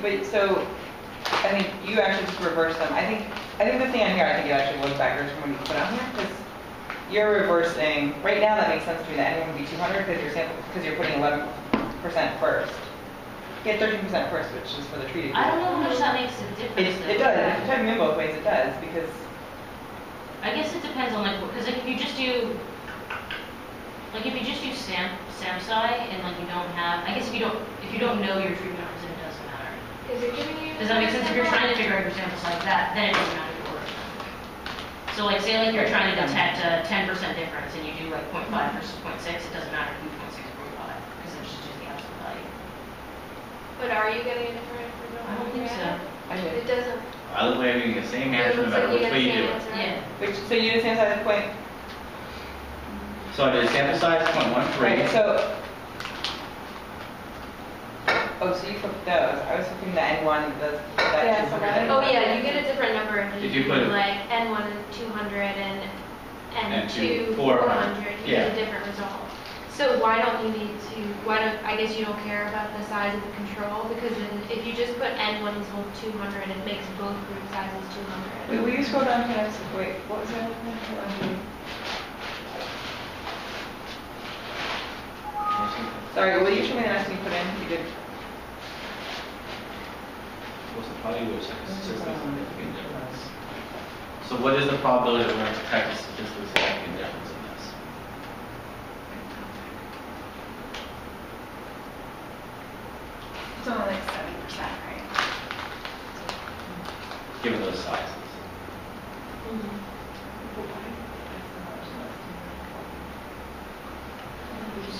but so I think you actually just reverse them. I think the thing on here, I think it actually looks backwards from what you put on here, because you're reversing. Right now, that makes sense to me that anyone would be 200 because you're putting 11% first. You get 13% first, which is for the treated group. I don't know how much that makes a difference. It does. If you try to both ways, it does, because I guess it depends on because if you just do SAMPSI and you don't have, I guess if you don't know your treatment arms, then it doesn't matter. Is it giving you? Does that make sense? If you're trying to figure out your samples like that, then it doesn't matter if you order them. So say you're trying to detect a 10% difference and you do 0.5 versus 0.6, it doesn't matter if you do 0.6 or 0.5 because it's just the absolute value. But are you getting a different result? I don't think so. It doesn't. I look like having the same answer no matter which way you do it. Yeah. So you did SAMPSI at point. So I did sample size 0.13. Right. So you flipped those. I was flipping the N1. Oh yeah, you get a different number if you put N1 is 200 and N2 400. 400. You Yeah. get a different result. So why don't you need to? I guess you don't care about the size of the control because if you just put N1 equals 200, it makes both group sizes 200. Wait, will you scroll down to the next? Wait, what was that? Sorry, will you show me the next one you put in? You did. What's the probability of statistically significant difference? So what is the probability that we're going to detect a statistically significant difference in this? It's only 70%, right? Given those sizes.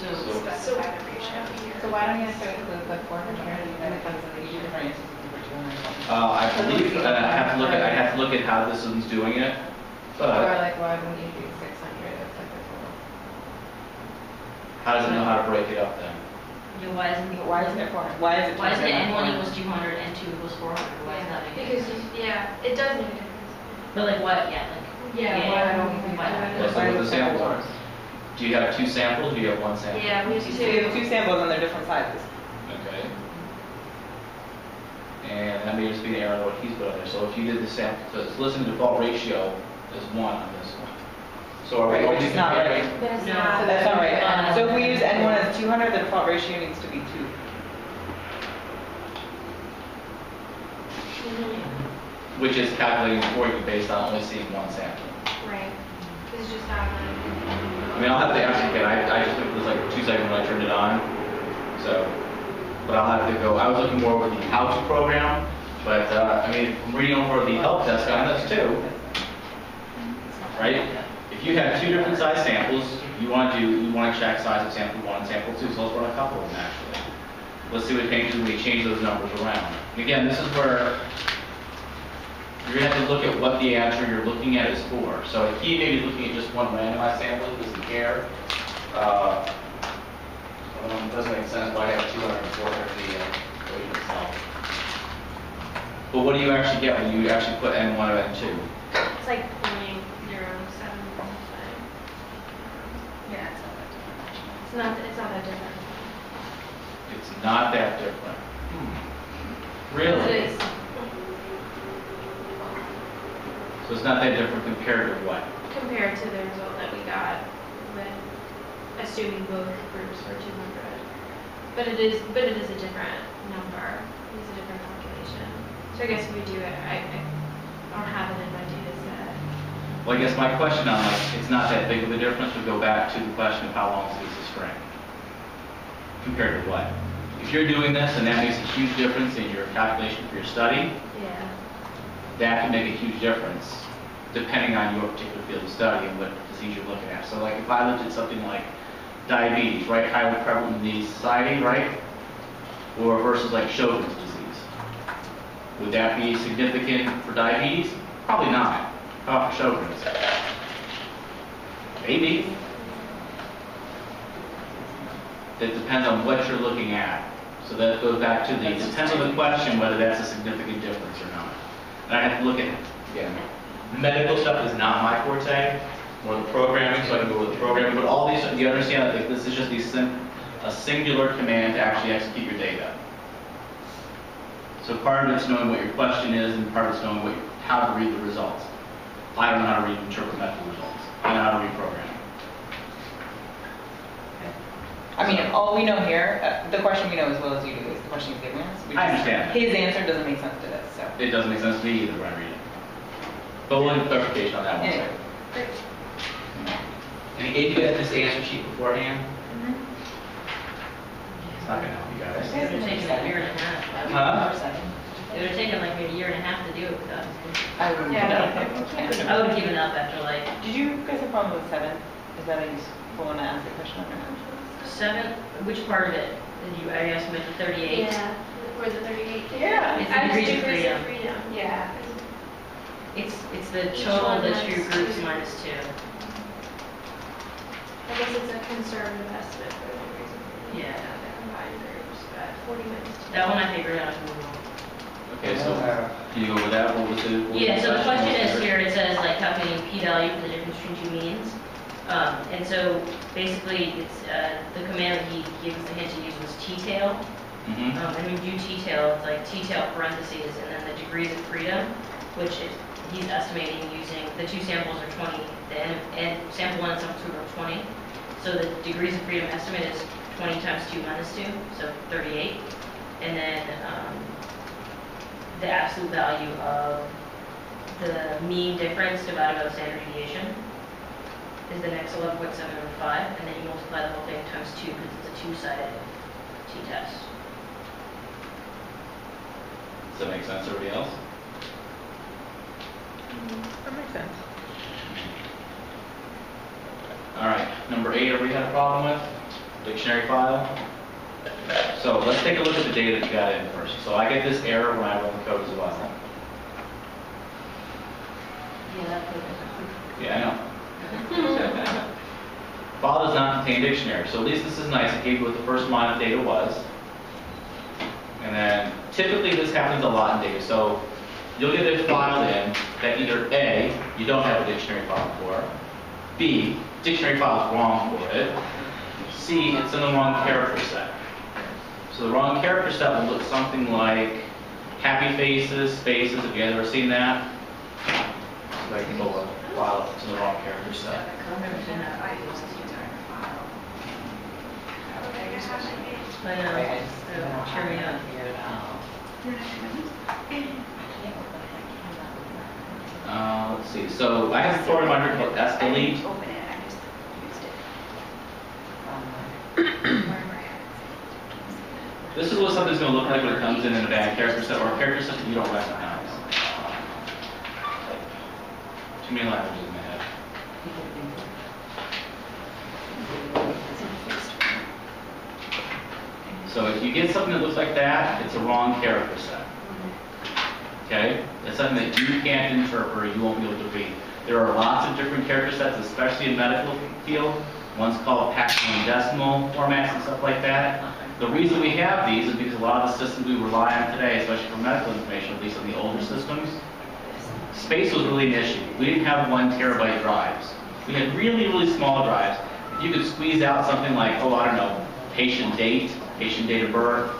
Specify the ratio here. So why don't you start with the 400 and it comes in the difference for 200? I believe I have to look at how this one's doing it. But or why wouldn't you do 600? It's like a total. How does it know how to break it up then? Yeah, why isn't it 400? Why is it N1 equals 200 and N2 equals 400? Why is that? Because it does make a difference. But what? Why don't we Let's look at the samples. Do you have two samples or do you have one sample? Yeah, we have So you have two samples and they're different sizes. Okay. And that may just be the error of what he's put on there. So if you did the sample, so it's listed default ratio is 1 on this one. So are we Which is not right. But it's No. not. So that's not right. So if we use N1 as 200, the default ratio needs to be 2. Which is calculating for you based on only seeing one sample. Right. It's just automatic. I mean, I'll have to ask again. I just looked at this 2 seconds when I turned it on. So, but I'll have to go. I was looking more over the how-to program, but I mean, I'm reading over the help desk on this too, right? If you have 2 different size samples, you want to check size of sample 1 and sample 2. So let's run a couple of them actually. Let's see what changes when we change those numbers around. And again, this is where you're going to have to look at what the answer you're looking at is for. So he may be looking at just one randomized sample, he doesn't care. It doesn't make sense why I have 200 and 400 the equation itself. But what do you actually get when you actually put N1 or N2? It's like 0.07. Yeah, It's not that different. It's not that different. Really? It is. So it's not that different compared to what? Compared to the result that we got with assuming both groups were 200. But it is a different number. It's a different calculation. So I guess if we do it, I don't have it in my data set. Well, I guess my question on it's not that big of a difference would go back to the question of how long is a piece of string compared to what? If you're doing this and that makes a huge difference in your calculation for your study, Yeah. that can make a huge difference depending on your particular field of study and what disease you're looking at. So like if I looked at something like diabetes, right, highly prevalent in the society, right, or versus like Sjogren's disease, would that be significant for diabetes? Probably not. How about for Sjogren's? Maybe. It depends on what you're looking at. So that goes back to it depends on the question whether that's a significant difference or not. And I have to look at, again, medical stuff is not my forte, more the programming, so I can go with the programming, but all these, you understand that this is just a singular command to actually execute your data. So part of it's knowing what your question is, and part of it's knowing how to read the results. I don't know how to read and interpret medical results. I know how to read programming. I mean, all we know here, the question we know as well as you do is the question he's giving us. I understand that. His answer doesn't make sense to this, so. It doesn't make sense to me either when I read it. But we'll need clarification on that one Anyway. second. And did you get this answer sheet beforehand? It's not gonna help you guys. It would have taken a year and a half. Huh? It would have taken like a year and a half to do it with us. I wouldn't. I would have given up after like Did you guys have a problem with 7? Is that a useful one to ask the question on or not? 7. Which part of it? Did you, I asked him at the 38? Yeah, or the 38. Yeah. It's the I was degrees of degrees of freedom. freedom. Yeah. It's the Each total one of the two has groups two. minus 2. I guess it's a conservative estimate for the degrees of freedom. Yeah. Not the combined groups, but 40 minus 2. That one I figured out as Google. Okay, so can you go over that? What was it? What was Yeah, so the question is here. here, it says like calculating p-value for the difference between two means. And so basically it's, the command that he gave us the hint to use was t-tail. Mhm. And when you do t-tail, it's like t-tail parentheses and then the degrees of freedom, which is, he's estimating using, the two samples are 20, and sample 1 and sample 2 are 20. So the degrees of freedom estimate is 20 times 2 minus 2, so 38. And then the absolute value of the mean difference divided by the standard deviation is the next 11.705, and then you multiply the whole thing times 2 because it's a two-sided t-test. Does that make sense to everybody else? That makes sense. All right, number 8, everybody had a problem with? Dictionary file? So let's take a look at the data that you got in first. So I get this error when I run the code as well. Yeah, that could Yeah, I know. File does not contain dictionary, so at least this is nice. It gave you what the first line of data was. And then typically this happens a lot in data. So you'll get a file in that either A, you don't have a dictionary file for, B, dictionary file is wrong for it, C, it's in the wrong character set. So the wrong character set will look something like happy faces, spaces. Have you guys ever seen that? So I can go a file if it's in the wrong character set. I've never seen that. I use this entire file. But Wait, I just don't know cheer me how up. to figure it out. You're not gonna Let's see. So I have a program under called I didn't StataLab3. open it, I just used it. Wherever I had it. This is what something's going to look like when it comes in a bad character set or a character set that you don't recognize. Too many languages in my head. So if you get something that looks like that, it's a wrong character set. Okay? It's something that you can't interpret or you won't be able to read. There are lots of different character sets, especially in medical field. One's called Paxton decimal formats and stuff like that. The reason we have these is because a lot of the systems we rely on today, especially for medical information, at least on the older systems, space was really an issue. We didn't have 1 terabyte drives. We had really, really small drives. If you could squeeze out something like, oh, I don't know, patient date of birth,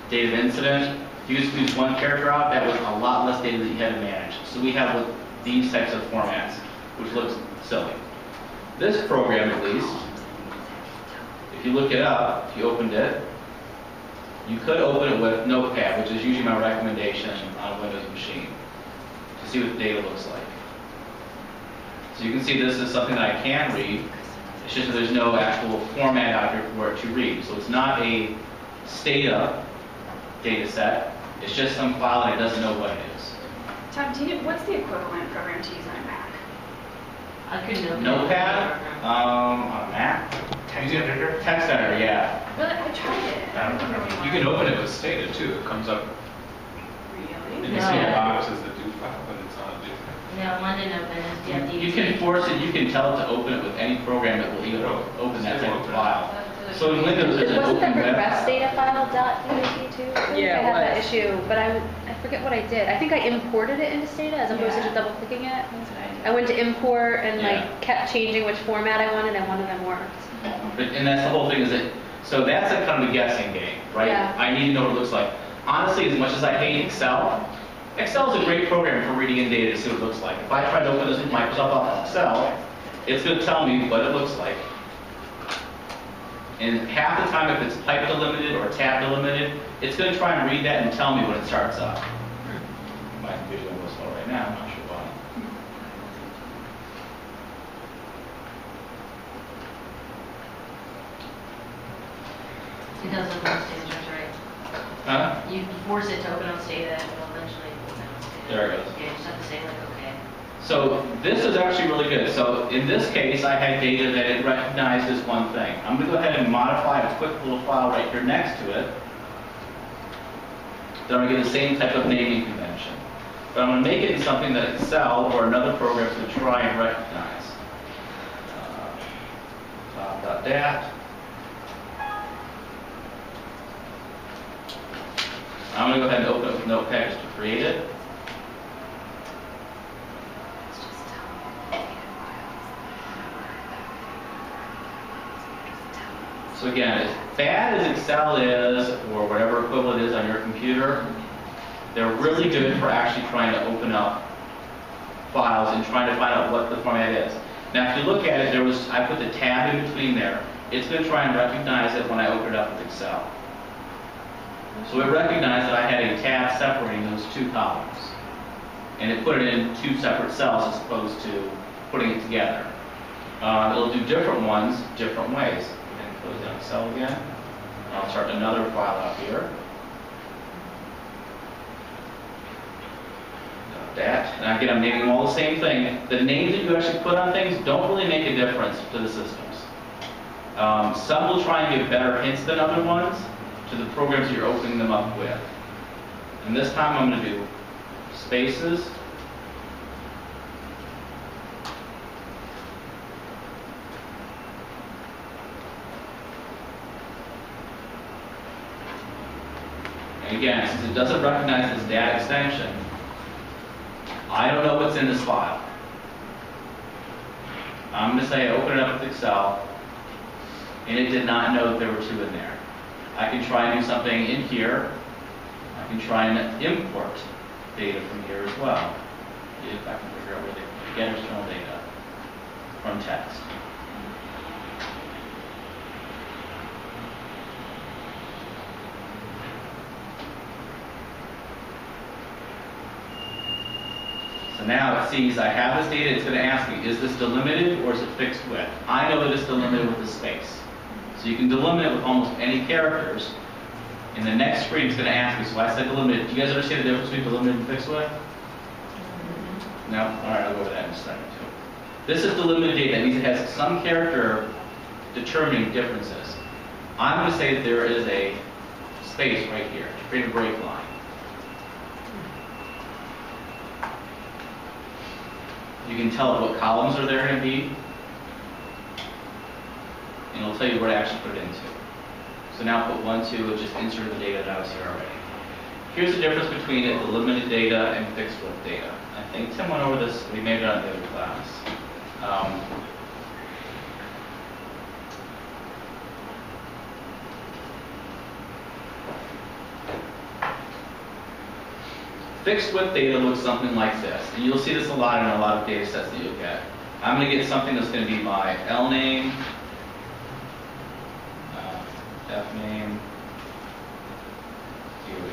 date of incident, if you could squeeze 1 character out, that was a lot less data that you had to manage. So we have these types of formats, which looks silly. This program, at least, if you look it up, if you opened it, you could open it with Notepad, which is usually my recommendation on a Windows machine, to see what the data looks like. So you can see this is something that I can read. It's just that there's no actual format out here for it to read. So it's not a Stata data set. It's just some file and it doesn't know what it is. Tom, what's the equivalent program to use on a Mac? I couldn't open it. Notepad, on a Mac, Text editor? text editor, yeah. Really, I tried it. I don't remember You can open it with Stata too. It comes up Really? and you see a box as the do file, but it's not a do file. No, one didn't open it. Yeah, You can force it, you can tell it to open it with any program that will even open that type of file. So in Windows, there's an Wasn't open the web regress file. data file .dot too? I think Yeah, I it had that was. issue, but I forget what I did. I think I imported it into Stata as opposed to Yeah. just double clicking it. That's what I did. I went to import and Yeah. like kept changing which format I wanted and one of them worked. And that's the whole thing is that, so that's a kind of a guessing game, right? Yeah. I need to know what it looks like. honestly, as much as I hate Excel, Excel is a great program for reading in data to see what it looks like. If I try to open this with Microsoft Office Excel, it's going to tell me what it looks like. And half the time, if it's pipe delimited or tab delimited, it's going to try and read that and tell me when it starts up. My computer's going to go slow right now, I'm not sure why. It does open on Stata, that's right. Huh? You force it to open on Stata, and it'll eventually open on Stata. There it goes. Yeah, you just have to say like, okay. So this is actually really good. So in this case, I had data that it recognized as one thing. I'm going to go ahead and modify a quick little file right here next to it. Then I'm going to get the same type of naming convention. But I'm going to make it in something that Excel or another program is going to try and recognize. Dat. I'm going to go ahead and open it with Notepad just to create it. So again, as bad as Excel is, or whatever equivalent is on your computer, they're really good for actually trying to open up files and trying to find out what the format is. Now, if you look at it, I put the tab in between there. It's going to try and recognize it when I open it up with Excel. So it recognized that I had a tab separating those two columns. And it put it in two separate cells as opposed to putting it together. It'll do different ones different ways. And close down Excel again. I'll start another file out here. That. And again, I'm naming all the same thing. The names that you actually put on things don't really make a difference to the systems. Some will try and give better hints than other ones to the programs that you're opening them up with. And this time I'm going to do spaces. And again, since it doesn't recognize this data extension, I don't know what's in this file. I'm going to say I open it up with Excel, and it did not know that there were two in there. I can try and do something in here. I can try and import data from here as well, if I can figure out where they get external data from text. So now it sees I have this data, it's going to ask me, is this delimited or is it fixed width? I know that it's delimited with the space. So you can delimit it with almost any characters. In the next screen, it's going to ask me, so I said delimited. Do you guys understand the difference between delimited and fixed width? No? All right, I'll go over that in a second too. This is delimited data. That means it has some character determining differences. I'm going to say that there is a space right here to create a break line. You can tell it what columns are there going to be, and it'll tell you where to actually put it into. So now put 1, 2, and just insert the data that was here already. Here's the difference between the delimited data and fixed width data. I think Tim went over this, we made it on the other class. Fixed width data looks something like this, and you'll see this a lot in a lot of data sets that you'll get. I'm going to get something that's going to be my L name, F name, DOE.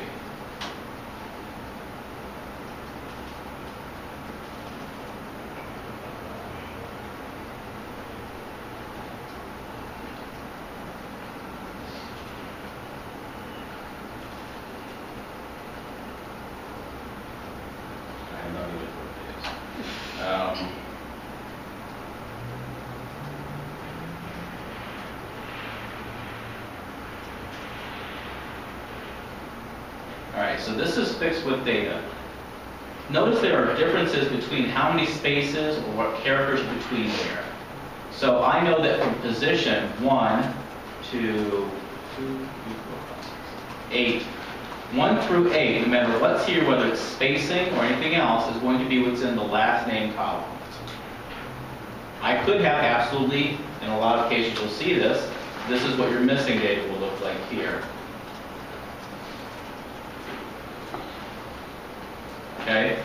I have no idea what it is. Alright, so this is fixed width data. Notice there are differences between how many spaces or what characters are between there. So I know that from position 1 to 8, 1 through 8, no matter what's here, whether it's spacing or anything else, is going to be what's in the last name column. I could have absolutely, in a lot of cases you'll see this is what your missing data will look like here. Okay?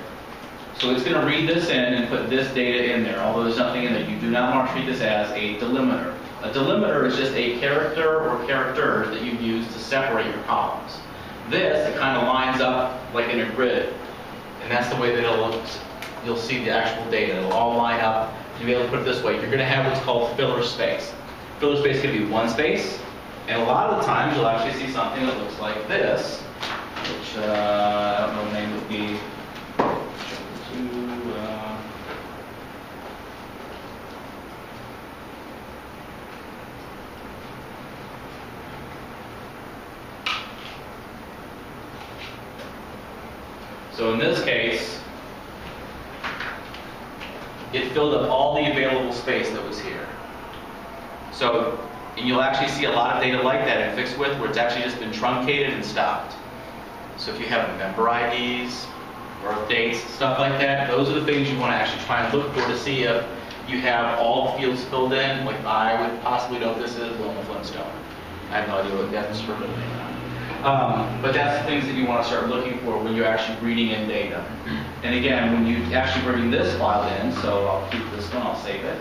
So it's going to read this in and put this data in there, although there's nothing in there. You do not want to treat this as a delimiter. A delimiter is just a character or characters that you use to separate your columns. This, it kind of lines up like in a grid, and that's the way that it'll look. You'll see the actual data. It'll all line up. You'll be able to put it this way. You're going to have what's called filler space. Filler space can be one space, and a lot of the times you'll actually see something that looks like this, which I don't know what the name would be. So in this case, it filled up all the available space that was here. So, and you'll actually see a lot of data like that in fixed width where it's actually just been truncated and stopped. So if you have member IDs, birth dates, stuff like that, those are the things you want to actually try and look for to see if you have all the fields filled in. Like I would possibly know if this is Wilma Flintstone. I have no idea what that's for middle name. But that's the things that you want to start looking for when you're actually reading in data. And again, when you actually bring this file in, so I'll keep this one, I'll save it.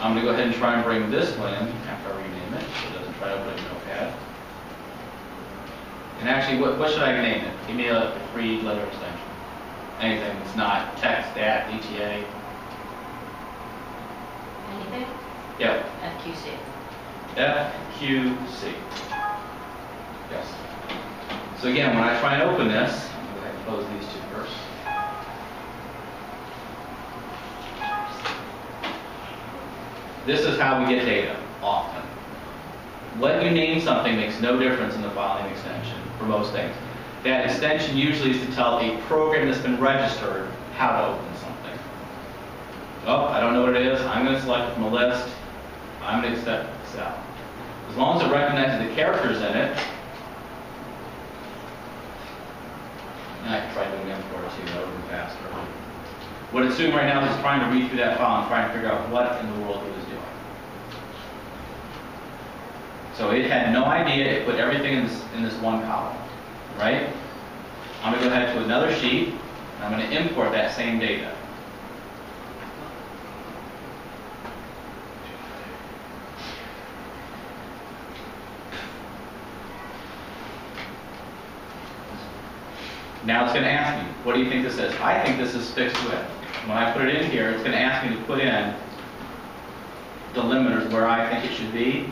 I'm going to go ahead and try and bring this one in after I rename it, so it doesn't try to open a notepad. And actually, what should I name it? Give me a 3-letter extension. Anything that's not text, dat, ETA. Anything? Yep. FQC. FQC. Yes. So again, when I try and open this, I'm going to go ahead and close these two first. This is how we get data, often. What you name something makes no difference in the filing extension for most things. That extension usually is to tell a program that's been registered how to open something. Oh, I don't know what it is. I'm going to select it from a list. I'm going to accept Excel. As long as it recognizes the characters in it, and I can try doing import too, that would be faster. What it's doing right now is trying to read through that file and trying to figure out what in the world it was doing. So it had no idea. It put everything in this one column, right? I'm going to go ahead to another sheet, and I'm going to import that same data. Now it's going to ask me, what do you think this is? I think this is fixed width. When I put it in here, it's going to ask me to put in delimiters where I think it should be,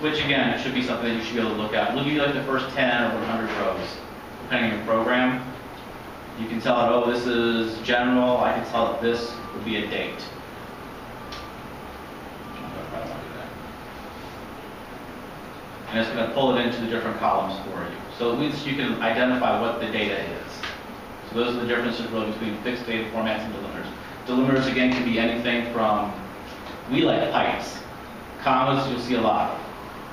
which again, it should be something that you should be able to look at. Look at like the first 10 or 100 rows, depending on your program. You can tell it, oh, this is general. I can tell that this would be a date. And it's going to pull it into the different columns for you. So at least you can identify what the data is. So those are the differences really between fixed data formats and delimiters. Delimiters, again, can be anything from, we like pipes. Commas, you'll see a lot.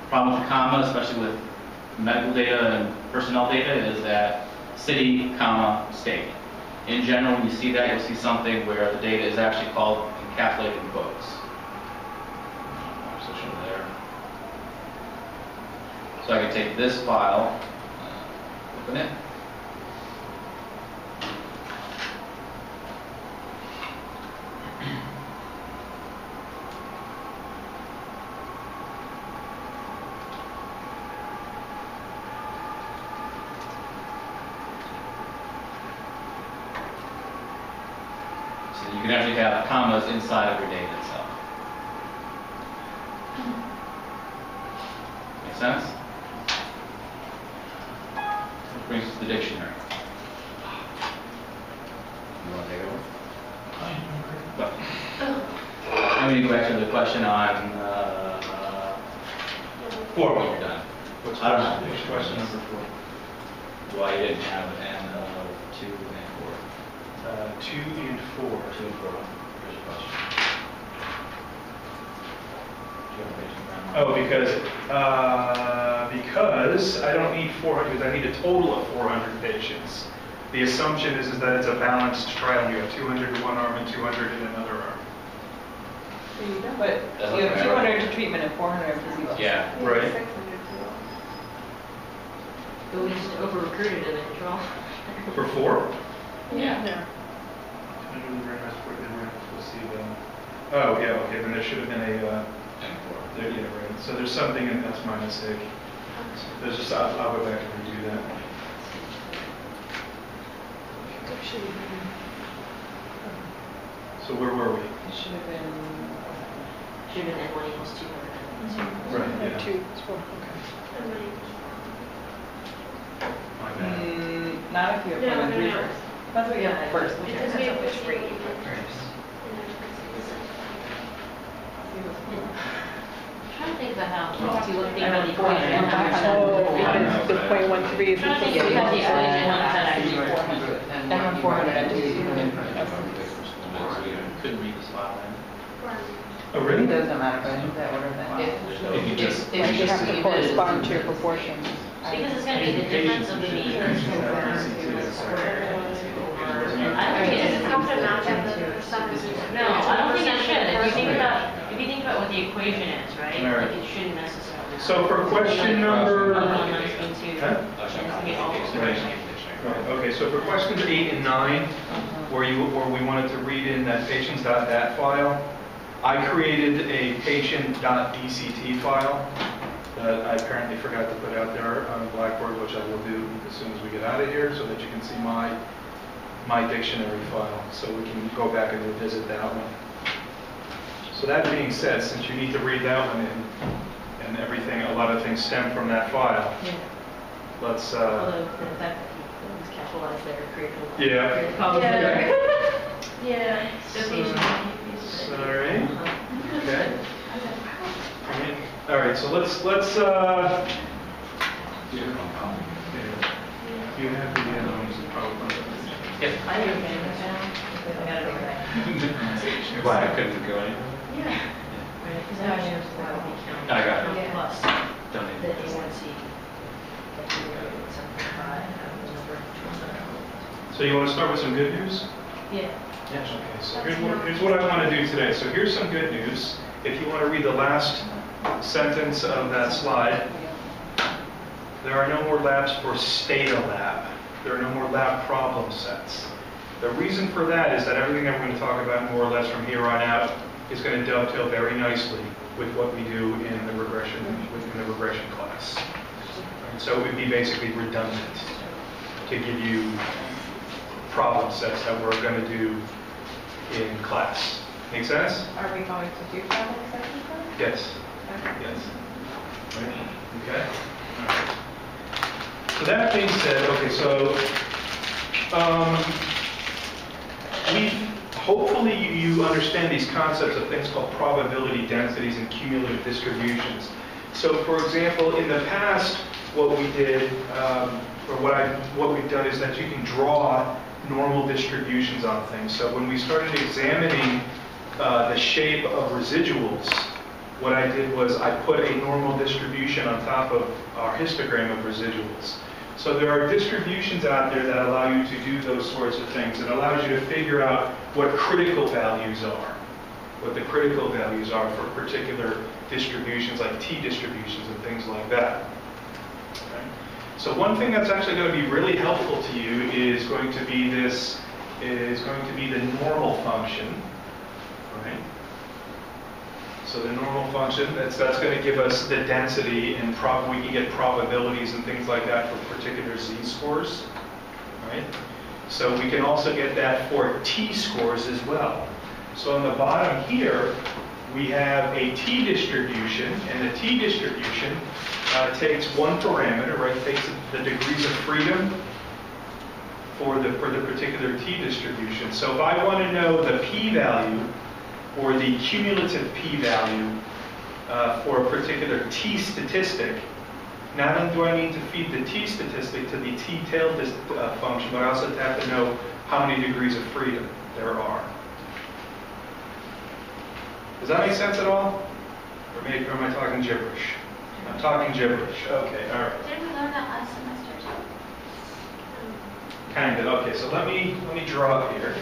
Problem with the comma, especially with medical data and personnel data, is that city, comma, state. In general, when you see that, you'll see something where the data is actually called encapsulated in quotes. So I can take this file, open it. So you can actually have commas inside of your data itself. Make sense? Brings us to the dictionary. You want to take it over? I'm going to go back to the question on 4 when you're done. I don't know. Which question number 4? Why you didn't have an 2 and 4. 2 and 4. 2 and 4. Here's your question. Do you have a page in front of you? Oh, because I don't need 400, I need a total of 400 patients. The assumption is that it's a balanced trial. You have 200 in one arm and 200 in another arm. But you have 200 to treatment and 400 in placebo. Yeah. Right. But we just over-recruited in the control. For 4? Yeah. Oh, yeah, okay, then there should have been a, there, yeah, right. So there's something, and that's my mistake. There's just, I'll go back and redo that. So where were we? It should have been. Should have been N1 equals 200. Right, yeah. My bad. Not if you have No, one and no, three no. first. That's what you have first. It says we have which rate. I'm trying to think about how, to think about the Oh, equation. because the .13 is. Trying to think about the equation, one that actually Then works. when 400 entries. Couldn't read this file then. Oh, It really? doesn't matter, but I think that order then. If you just, Like you have to correspond to your proportions. Because it's gonna be the difference of the mean squared over, and I don't think Does it's. it have to match up the percentages? No, I don't think it should. If you think about what the equation is, right? All right. Like it shouldn't necessarily. So for question number, One minus mean two, Huh? and it's gonna be all. right, okay, so for questions 8 and 9, where we wanted to read in that patients.dat file, I created a patient.dct file that I apparently forgot to put out there on Blackboard, which I will do as soon as we get out of here, so that you can see my dictionary file, so we can go back and revisit that one. So that being said, since you need to read that one in, and everything, a lot of things stem from that file, let's, Although, the fact that he was capitalized there, created. Yeah. Yeah. So patient. sorry, okay. All right, so let's, you have the, PowerPoint. Yep. I didn't get it down, because I got it over there. Why, I couldn't go in? Yeah. Right, because now I know that will be counted. I got it. Plus Don't the need it. A1C. That you wrote at 7.5, have the number of So you want to start with some good news? Yeah. Okay, so here's what I want to do today. So here's some good news. If you want to read the last sentence of that slide, there are no more labs for StataLab. There are no more lab problem sets. The reason for that is that everything that we're going to talk about more or less from here on out is going to dovetail very nicely with what we do in the regression class. And so it would be basically redundant to give you problem sets that we're going to do in class. Make sense? Are we going to do travel sections then? Yes. Okay. Yes. Right. Okay. All right. So that being said, okay, so hopefully you understand these concepts of things called probability densities and cumulative distributions. So for example, in the past, what we did, or what we've done is that you can draw normal distributions on things. So when we started examining the shape of residuals, what I did was I put a normal distribution on top of our histogram of residuals. So there are distributions out there that allow you to do those sorts of things. It allows you to figure out what critical values are, what the critical values are for particular distributions like t-distributions and things like that. Okay. So one thing that's actually going to be really helpful to you is going to be the normal function. Right? So the normal function, that's going to give us the density, and we can get probabilities and things like that for particular z-scores. Right? So we can also get that for t-scores as well. So on the bottom here, we have a t-distribution, and the t-distribution takes one parameter, right? Takes the degrees of freedom for the particular t-distribution. So if I want to know the p-value, or the cumulative p-value for a particular t-statistic, not only do I need to feed the t-statistic to the t-tail function, but I also have to know how many degrees of freedom there are. Does that make sense at all? Or am I talking gibberish? I'm talking gibberish. Okay, all right. Didn't we learn that last semester too? Kind of. Okay, so let me draw up here.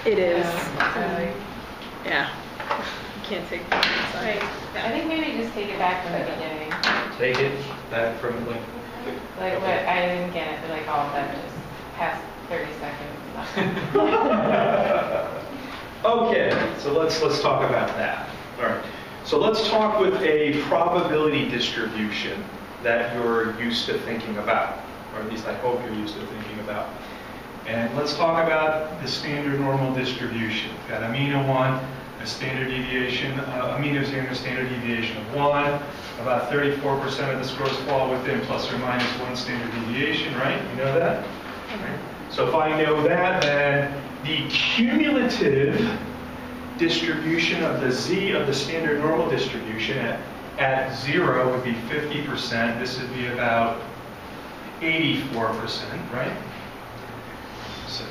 It is. Yeah. can't take the sign. Right. I think maybe just take it back to the beginning. Take it back from like. Like what, I didn't get it, but like all of that just past 30 seconds. Okay, so let's talk about that. All right. So let's talk with a probability distribution that you're used to thinking about, or at least I hope you're used to thinking about. And let's talk about the standard normal distribution. We've got a mean of 1, a standard deviation, a mean of 0, and a standard deviation of 1. About 34% of the scores fall within plus or minus 1 standard deviation, right? You know that? Right? So if I know that, then the cumulative distribution of the z of the standard normal distribution at 0 would be 50%. This would be about 84%, right? So,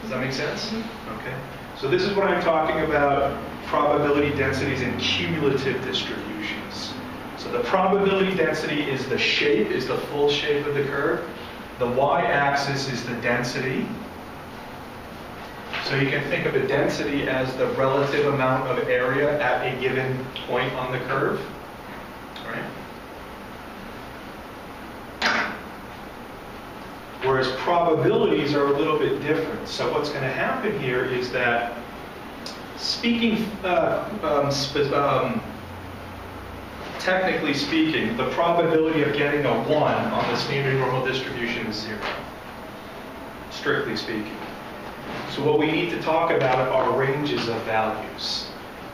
does that make sense? Okay. So this is what I'm talking about, probability densities and cumulative distributions. So the probability density is the shape, is the full shape of the curve. The y-axis is the density. So you can think of a density as the relative amount of area at a given point on the curve. All right? Whereas probabilities are a little bit different. So what's going to happen here is that, technically speaking, the probability of getting a 1 on the standard normal distribution is 0, strictly speaking. So what we need to talk about are ranges of values.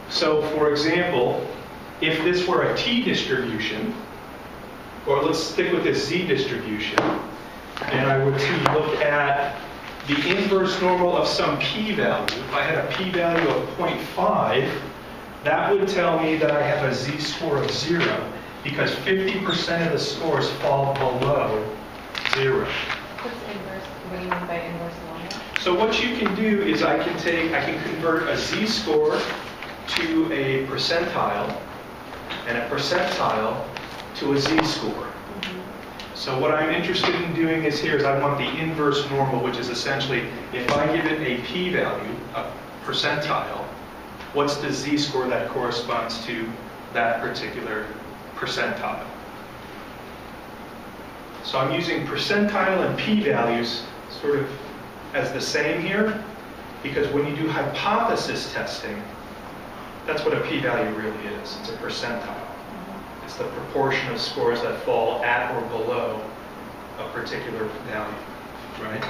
So for example, if this were a t distribution, or let's stick with this z distribution, and I were to look at the inverse normal of some p-value, if I had a p-value of 0.5, that would tell me that I have a z-score of 0, because 50% of the scores fall below 0. What's inverse, what do you mean by inverse normal? So what you can do is I can convert a z-score to a percentile, and a percentile to a z-score. So what I'm interested in doing is I want the inverse normal, which is essentially, if I give it a p-value, a percentile, what's the z-score that corresponds to that particular percentile? So I'm using percentile and p-values sort of as the same here, because when you do hypothesis testing, that's what a p-value really is. It's a percentile. It's the proportion of scores that fall at or below a particular value, right?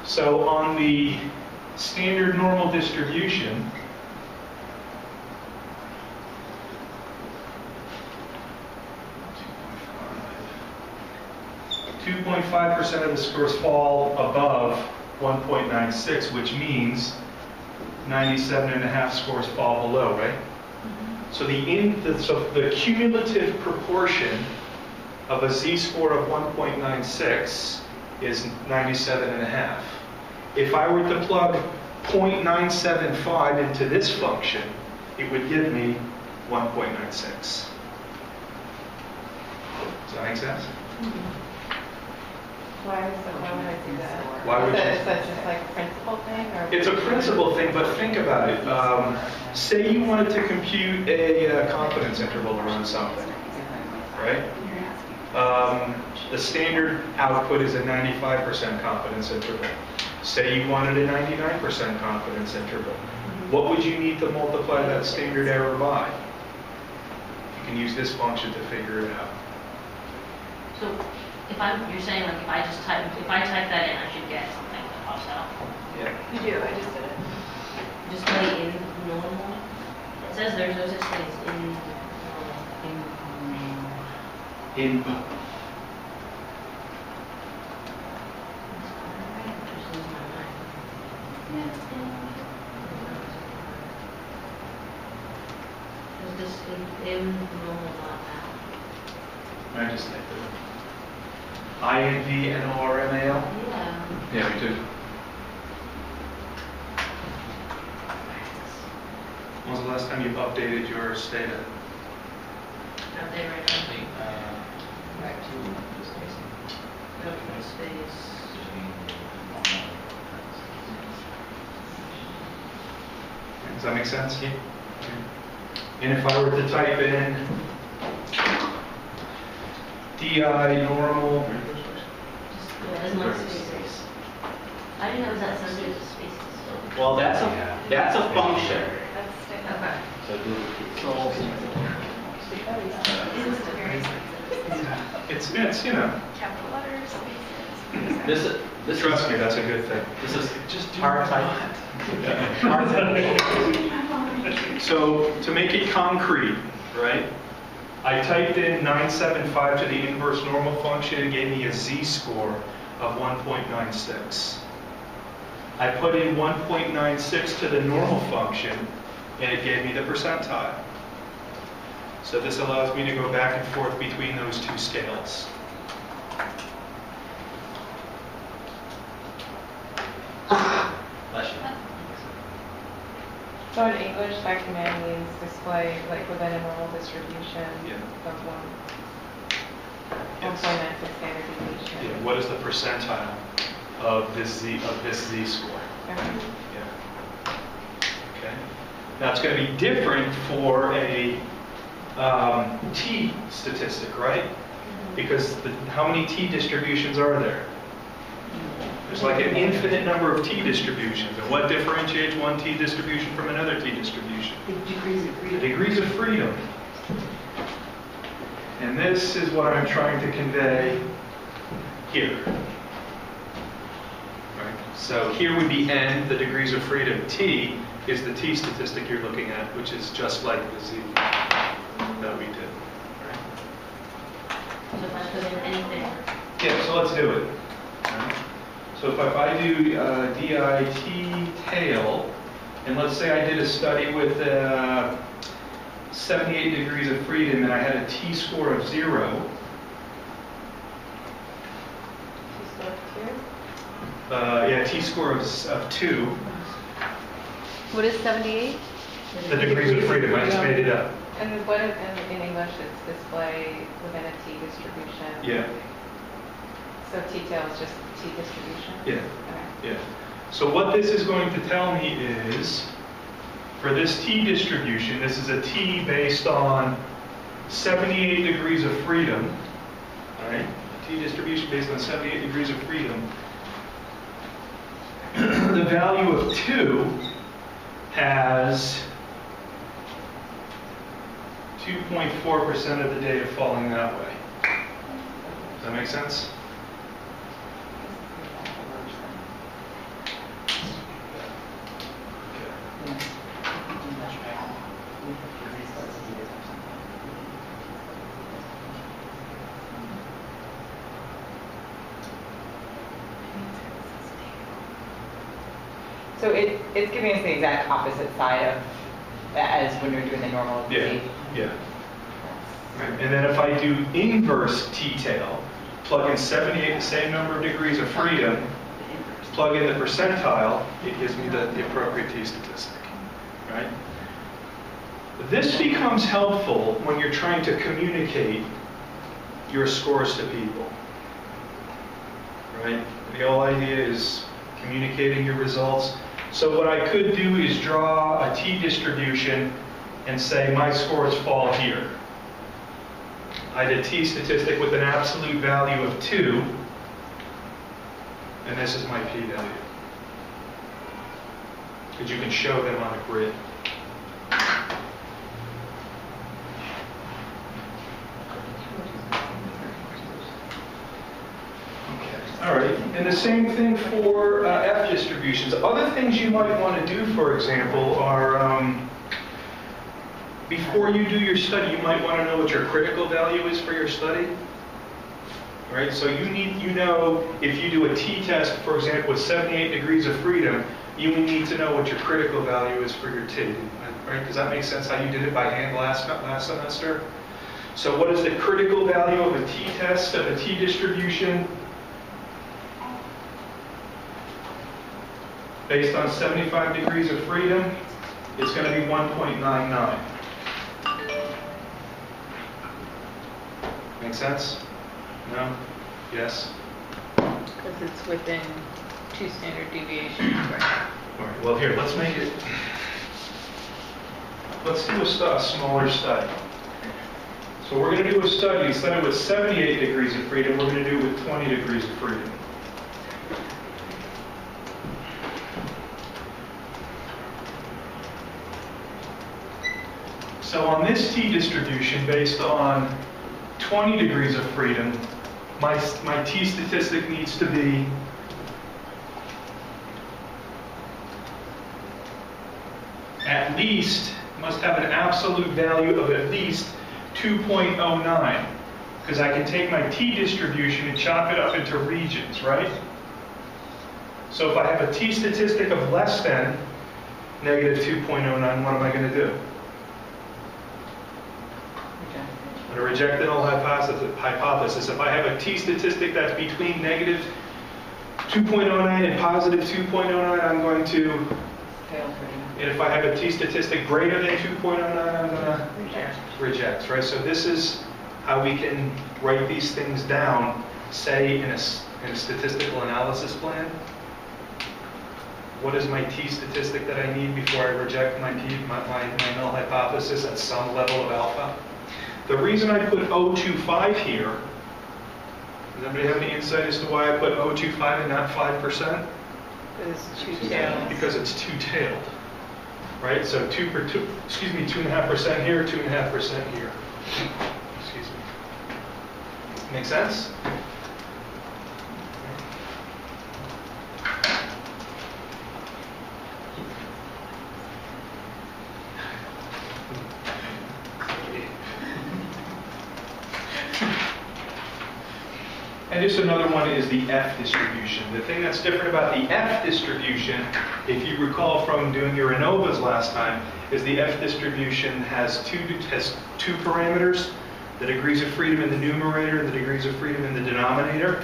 So on the standard normal distribution, .5% of the scores fall above 1.96, which means 97.5 scores fall below, right? So the cumulative proportion of a z-score of 1.96 is 97.5. If I were to plug 0.975 into this function, it would give me 1.96. Does that make sense? Why would I do that? Why would you? Is that just like a principle thing, or? It's a principle thing, but think about it. Say you wanted to compute a confidence interval around something, right? The standard output is a 95% confidence interval. Say you wanted a 99% confidence interval. What would you need to multiply that standard error by? You can use this function to figure it out. So you're saying like if I type that in, I should get something that pops out. Yeah. You do, I just did it. Just play in normal. It says there's no such thing as in In Just lose my mind. Is this in normal not now? I just typed it in. INVNORMAL? Yeah. Yeah, me too. When was the last time you updated your Stata? Not there right now. Back to this case. Open space. Does that make sense? Yeah. And if I were to type in DI normal, Doesn't like spaces. I didn't know it was that sensitive to spaces. Well, that's a function. Okay. So do it's you know, Capital letters, spaces. this trust me, that's a good thing. This is just hard type. Hard type. So to make it concrete, right? I typed in 975 to the inverse normal function and gave me a z-score of 1.96. I put in 1.96 to the normal function and it gave me the percentile. So this allows me to go back and forth between those two scales. Bless you. So in English, that command means display like within a normal distribution Yeah. of Yes. 1.96 standard deviation. Yeah, what is the percentile of this z-score? Okay. Yeah. Okay. Now it's going to be different for a t statistic, right? Because how many t distributions are there? There's like an infinite number of t distributions. And what differentiates one t distribution from another t distribution? The degrees of freedom. The degrees of freedom. And this is what I'm trying to convey here. Right. So here would be n, the degrees of freedom. T is the t statistic you're looking at, which is just like the z that we did. Right. So if I put in anything, Yeah, so let's do it. Right. So if I do DIT tail, and let's say I did a study with 78 degrees of freedom and I had a t-score of 0. Yeah, t-score of 2. What is 78? The degrees of freedom, I just made it up. And then what if in English it's display within a t distribution? Yeah, So t-tail is just t distribution? yeah, Okay. yeah. So what this is going to tell me is, for this t distribution, this is a t based on 78 degrees of freedom, all right? T distribution based on 78 degrees of freedom. The value of 2 has 2.4% of the data falling that way. Does that make sense? So it's giving us the exact opposite side of as when you're doing the normal Yeah, Z. yeah. Right. And then if I do inverse t-tail, plug in 78, the same number of degrees of freedom, plug in the percentile, it gives me the appropriate t statistic, right? This becomes helpful when you're trying to communicate your scores to people, right? The whole idea is communicating your results. So what I could do is draw a t-distribution and say my scores fall here. I did a t-statistic with an absolute value of 2, and this is my p-value. Because you can show them on a grid. All right, and the same thing for F distributions. Other things you might want to do, for example, are before you do your study, you might want to know what your critical value is for your study. All right, so you know, if you do a t-test, for example, with 78 degrees of freedom, you need to know what your critical value is for your t. Right? Does that make sense how you did it by hand last semester? So what is the critical value of a t-test, of a t-distribution? Based on 75 degrees of freedom, it's going to be 1.99. Make sense? No? Yes? Because it's within 2 standard deviations, right? All right, well here, let's make it... let's do a smaller study. So we're going to do a study, instead of with 78 degrees of freedom, we're going to do it with 20 degrees of freedom. So on this t distribution, based on 20 degrees of freedom, my t statistic needs to be at least, must have an absolute value of at least 2.09, because I can take my t distribution and chop it up into regions, right? So if I have a t statistic of less than negative 2.09, what am I going to do? I'm going to reject the null hypothesis. If I have a t statistic that's between negative 2.09 and positive 2.09, I'm going to, and if I have a t statistic greater than 2.09, I'm going to reject, right? So this is how we can write these things down, say in a statistical analysis plan. What is my t statistic that I need before I reject my null hypothesis at some level of alpha? The reason I put 0.25 here, does anybody have any insight as to why I put 0.25 and not 5%? Because it's two-tailed, right? So 2.5% here, 2.5% here. Excuse me. Make sense? And just another one is the F distribution. The thing that's different about the F distribution, if you recall from doing your ANOVAs last time, is the F distribution has two parameters, the degrees of freedom in the numerator and the degrees of freedom in the denominator.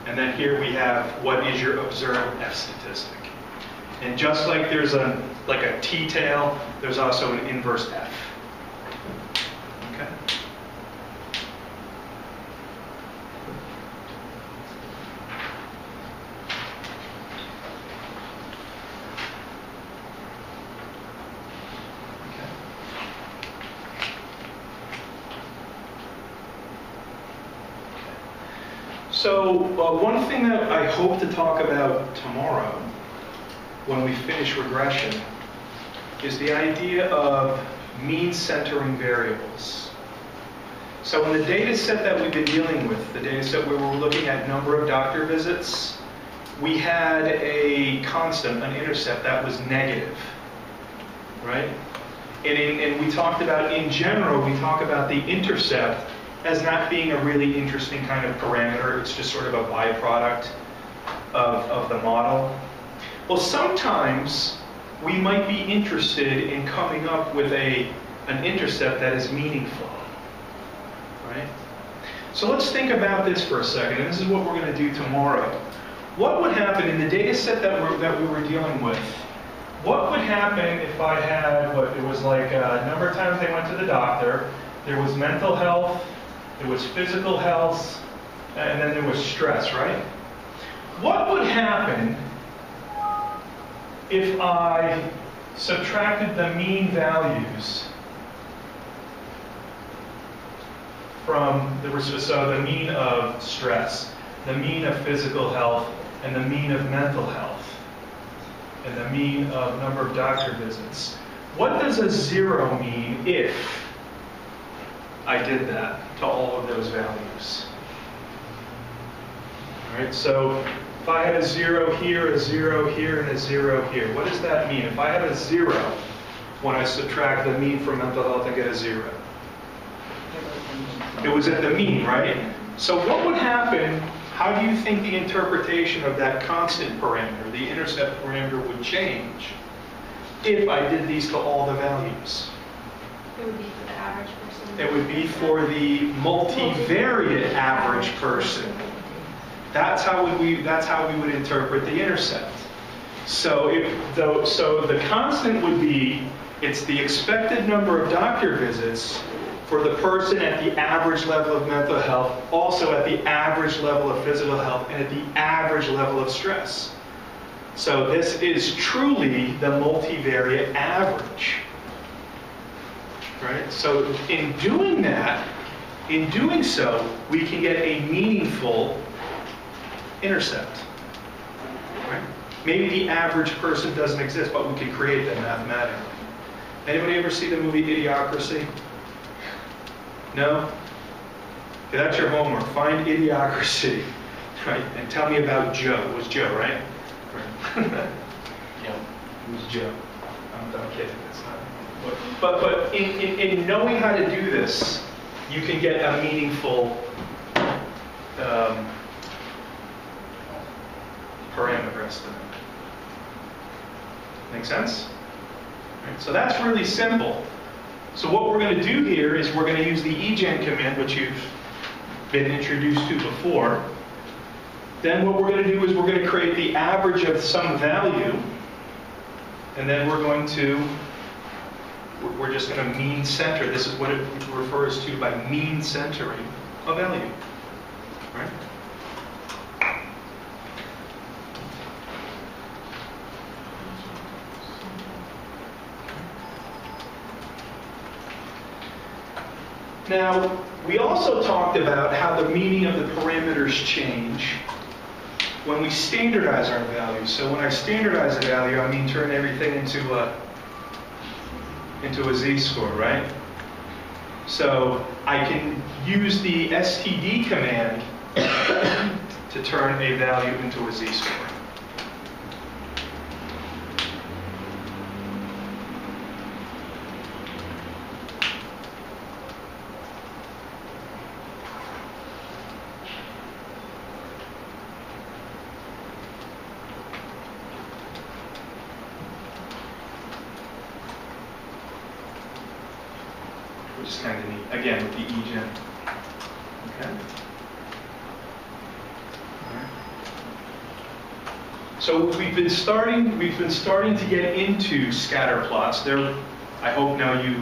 And then here we have what is your observed F statistic. And just like there's a t-tail, there's also an inverse F. Okay. So one thing that I hope to talk about tomorrow when we finish regression is the idea of mean centering variables. So in the data set that we've been dealing with, the data set where we're looking at number of doctor visits, we had a constant, an intercept that was negative, right? And we talked about, in general, we talk about the intercept as not being a really interesting kind of parameter. It's just sort of a byproduct of the model. Well, sometimes we might be interested in coming up with an intercept that is meaningful, right? So let's think about this for a second, and this is what we're going to do tomorrow. What would happen in the data set that we were dealing with? What would happen if I had, it was like a number of times they went to the doctor, there was mental health, there was physical health, and then there was stress, right? What would happen if I subtracted the mean values from the mean of stress, the mean of physical health, and the mean of mental health, and the mean of number of doctor visits? What does a 0 mean if I did that to all of those values? All right, so if I had a 0 here, a 0 here, and a 0 here, what does that mean? If I have a 0 when I subtract the mean for mental health and get a 0, it was at the mean, right? So what would happen? How do you think the interpretation of that constant parameter, the intercept parameter, would change if I did these to all the values? It would be for the average person. It would be for the multivariate average person. That's how we would interpret the intercept. So the constant would be, it's the expected number of doctor visits for the person at the average level of mental health, also at the average level of physical health, and at the average level of stress. So this is truly the multivariate average. right? So in doing that, in doing so, we can get a meaningful intercept, right? Maybe the average person doesn't exist, but we can create that mathematically. Anybody ever see the movie Idiocracy? No? Okay, that's your homework. Find Idiocracy, right? And tell me about Joe. It was Joe, right? Right. Yeah. It was Joe. I'm kidding. It's not. But in knowing how to do this, you can get a meaningful parameter estimate. Make sense? Right, so that's really simple. So what we're going to do here is we're going to use the egen command, which you've been introduced to before. Then what we're going to do is we're going to create the average of some value, and then we're just going to mean center. This is what it refers to by mean centering a value. Right? Now, we also talked about how the meaning of the parameters change when we standardize our values. So when I standardize a value, I mean turn everything into a z-score, right? So I can use the std command to turn a value into a z-score. Which is kind of neat. Again, with the egen. Okay. All right. So we've been starting to get into scatter plots. I hope now you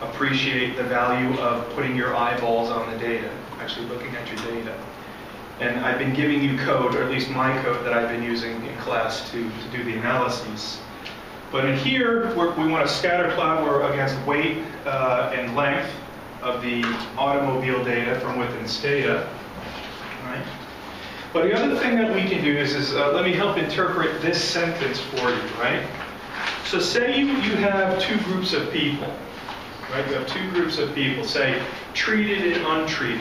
appreciate the value of putting your eyeballs on the data, actually looking at your data. And I've been giving you code, or at least my code that I've been using in class to do the analyses. But in here, we want a scatter plot where against weight and length of the automobile data from within Stata. Right? But the other thing that we can do is let me help interpret this sentence for you, right? So say you have two groups of people, right? You have two groups of people, say treated and untreated,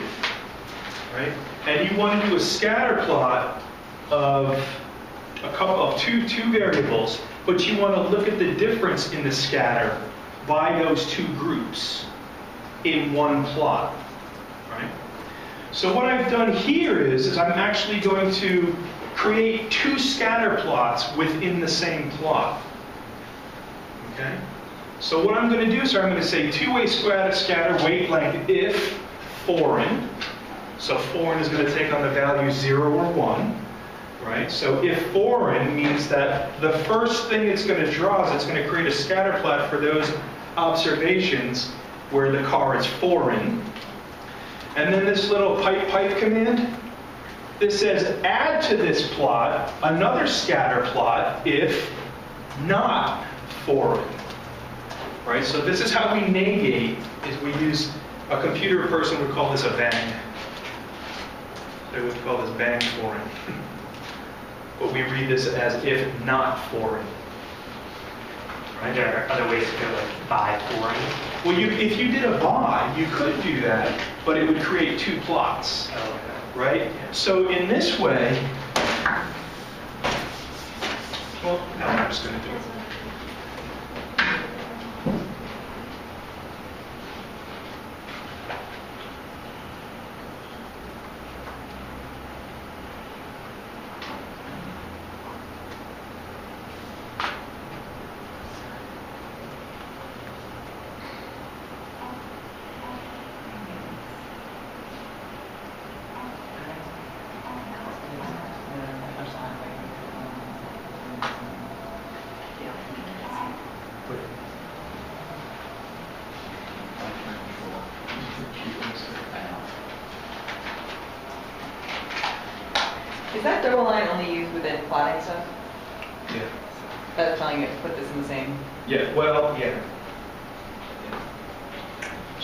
right? And you want to do a scatter plot of two variables, but you want to look at the difference in the scatter by those two groups in one plot, right? So what I've done here is I'm actually going to create two scatter plots within the same plot, okay? So what I'm going to do is I'm going to say two-way scatter weight length if foreign. So foreign is going to take on the value 0 or 1. Right? So if foreign means that the first thing it's going to draw is it's going to create a scatter plot for those observations where the car is foreign. And then this little pipe command, this says add to this plot another scatter plot if not foreign. Right? So this is how we negate, is we use, a computer person would call this a bang. They would call this bang foreign. But we read this as if not foreign. Right? There are other ways to go, like by foreign. Well, if you did a by, you could do that, but it would create two plots. Oh, okay. Right? So in this way, well, no, I'm just going to do it. Is that double line only used within plotting stuff? Yeah. That's telling you to put this in the same. Yeah, well, yeah.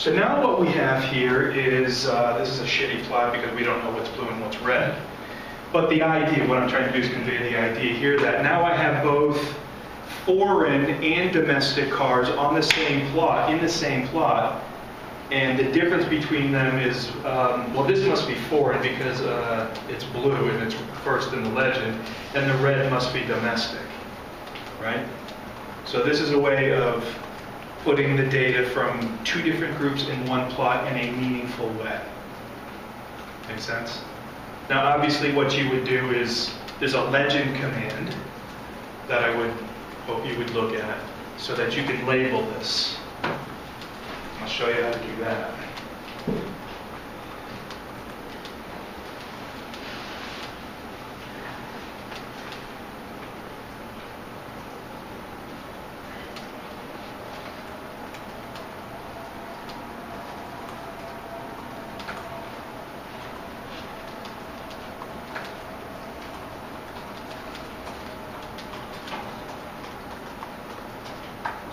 So now what we have here is, this is a shitty plot because we don't know what's blue and what's red. But the idea, what I'm trying to do is convey the idea here that now I have both foreign and domestic cars on the same plot, in the same plot. And the difference between them is, well, this must be foreign because it's blue and it's first in the legend, and the red must be domestic, right? So this is a way of putting the data from two different groups in one plot in a meaningful way. Make sense? Now, obviously, what you would do is, there's a legend command that I would hope you would look at so that you can label this. I'll show you how to do that.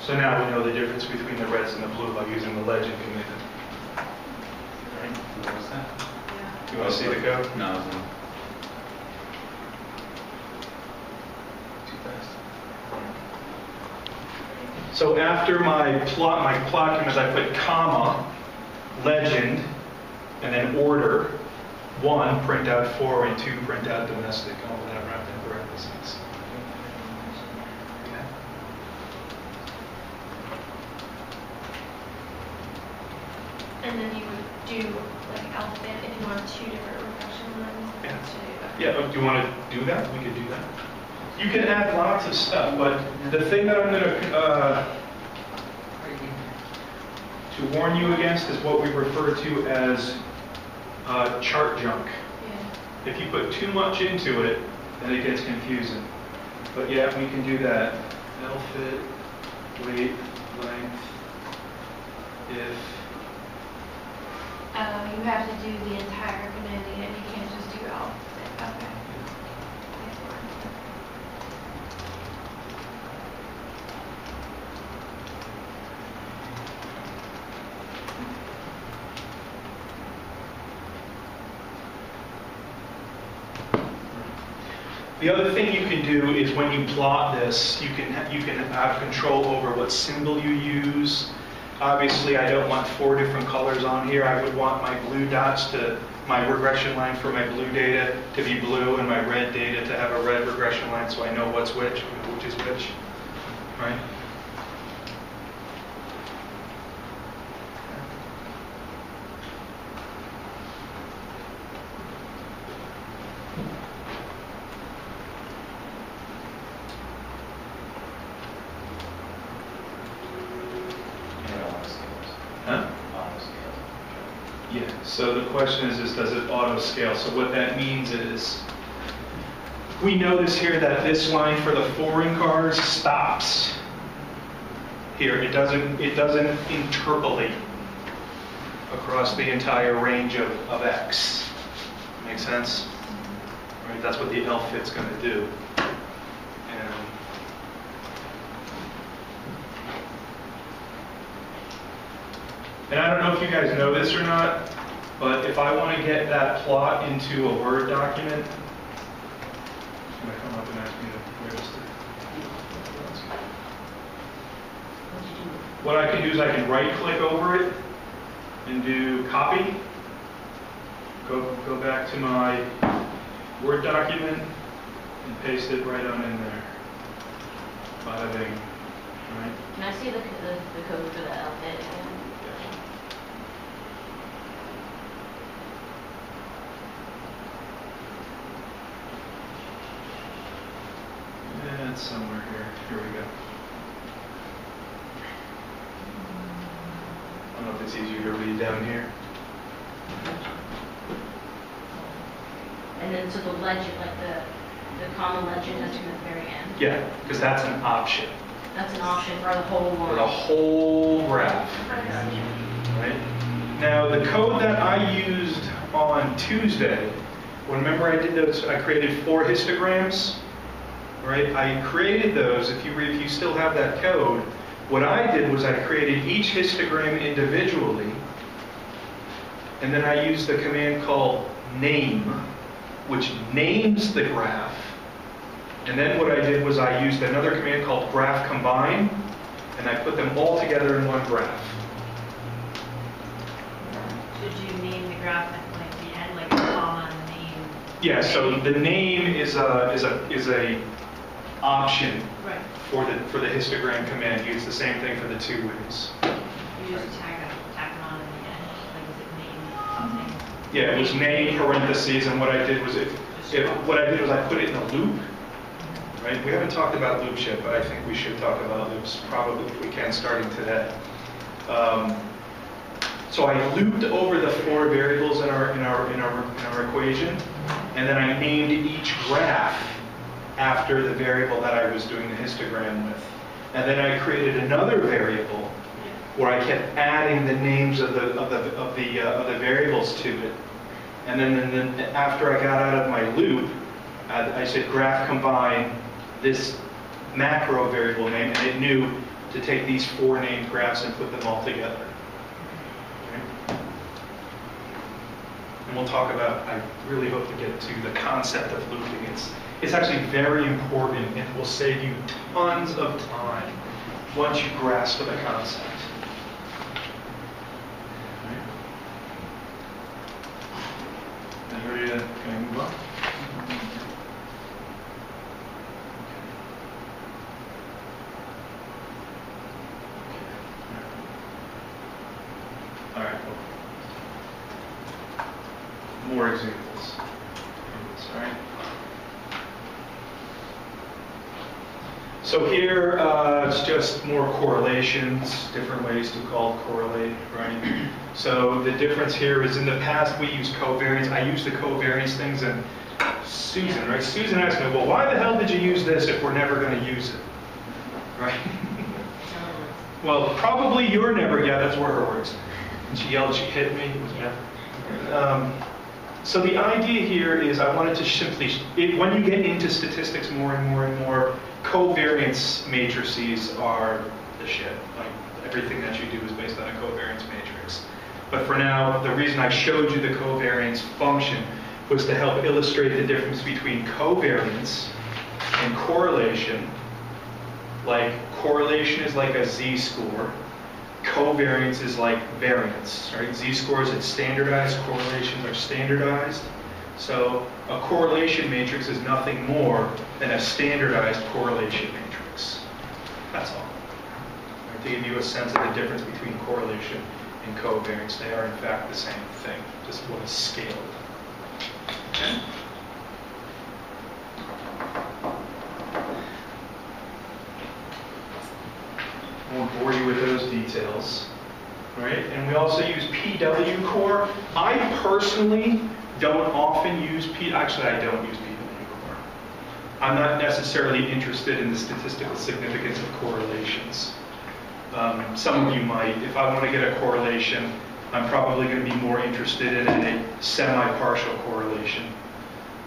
So now we know the difference between the reds and the blue by using the legend command. Right? What was that? You want to see the code? No, it's not. Too fast. So after my plot command is I put comma, legend, and then order. 1, print out foreign, 2, print out domestic, all of that wrapped in parentheses. Okay. And then you would do like alphabet if you want 2 different regression lines. Yeah. Yeah, do you want to do that? We could do that. You can add lots of stuff, but the thing that I'm going to warn you against is what we refer to as chart junk. Yeah. If you put too much into it, then it gets confusing. But yeah, we can do that. Lfit, weight, length, if. You have to do the entire command again. You can't just do alphabet. Okay. The other thing you can do is when you plot this, you can have control over what symbol you use. Obviously, I don't want 4 different colors on here. I would want my blue dots my regression line for my blue data to be blue and my red data to have a red regression line so I know what's which is which, right? Yeah, so the question is does it auto scale? So what that means is, we notice here that this line for the foreign cars stops here. It doesn't interpolate across the entire range of X. Make sense? Right, that's what the LFIT's going to do. And I don't know if you guys know this or not, but if I want to get that plot into a Word document, it's going to come up and ask me to register. What I can do is I can right-click over it and do copy. Go back to my Word document and paste it right on in there. Bada bing. Right? Can I see the code for the LFIT again? It's somewhere here. Here we go. I don't know if it's easier to read down here. And then so the legend, like the common legend that's in the very end. Yeah, because that's an option. That's an option for the whole one. For the whole graph. Right? Now, the code that I used on Tuesday, remember I did those, I created 4 histograms. Right? I created those. If you still have that code, What I did was I created each histogram individually, and then I used the command called name, which names the graph. And then what I did was I used another command called graph combine, and I put them all together in one graph. Should you name the graph at like the end, like a comma name? Yeah, so the name is a option Right. for the histogram command. Use the same thing for the two ways. You just tack it on in the end, like is it name something? Yeah, it was name parentheses, and what I did was I put it in a loop. Right? We haven't talked about loops yet, but I think we should talk about loops probably if we can, starting today. So I looped over the 4 variables in our equation, and then I named each graph after the variable that I was doing the histogram with. And then I created another variable where I kept adding the names of the variables to it. And then after I got out of my loop, I said graph combine this macro variable name, and it knew to take these 4 named graphs and put them all together. Okay? And we'll talk about, I really hope to get to the concept of looping. It's actually very important, and will save you tons of time once you grasp the concept. All right. Can I move on? All right. More examples. All right. So here, it's just more correlations, different ways to correlate, right? So the difference here is in the past we used covariance. I used the covariance things, and Susan, right? Susan asked me, well, why the hell did you use this if we're never going to use it, right? Well, probably you're never, yeah, that's where her words. And she yelled, she hit me. It was never. So the idea here is I wanted to simply, when you get into statistics more and more and more, covariance matrices are the shit. Like everything that you do is based on a covariance matrix. But for now, the reason I showed you the covariance function was to help illustrate the difference between covariance and correlation. Like correlation is like a z-score. Covariance is like variance, right? Z-scores are standardized, correlations are standardized. So a correlation matrix is nothing more than a standardized correlation matrix. That's all. Right, to give you a sense of the difference between correlation and covariance, they are in fact the same thing, just what is scaled. Okay? I won't bore you with those details. Right? And we also use PW core. I personally don't often use actually I don't use PW core. I'm not necessarily interested in the statistical significance of correlations. Some of you might. If I want to get a correlation, I'm probably going to be more interested in a semi-partial correlation.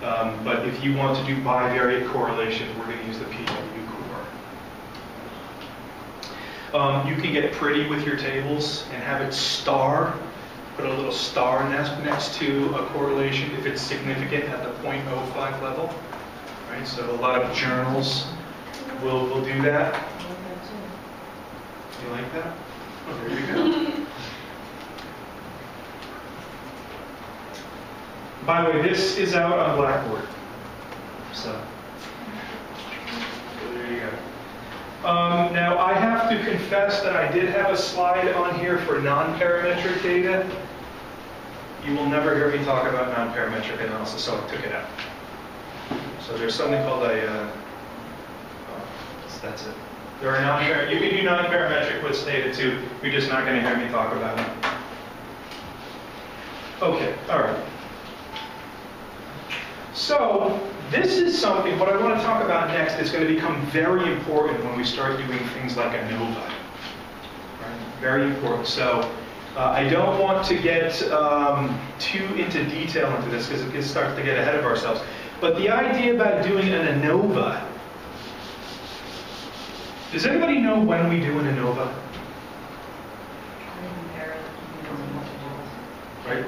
But if you want to do bivariate correlations, we're going to use the PW core. You can get pretty with your tables and have it star. Put a little star next to a correlation if it's significant at the 0.05 level. Right? So a lot of journals will do that. You like that? Oh, there you go. By the way, this is out on Blackboard. So there you go. Now, I have to confess that I did have a slide on here for non-parametric data. You will never hear me talk about non-parametric analysis, so I took it out. So there's something called that's it. There are you can do non-parametric with data too. You're just not going to hear me talk about it. Okay, all right. So this is something, what I want to talk about next is going to become very important when we start doing things like ANOVA. Right? Very important. So I don't want to get too into detail into this because it starts to get ahead of ourselves. But the idea about doing an ANOVA Does anybody know when we do an ANOVA? Right.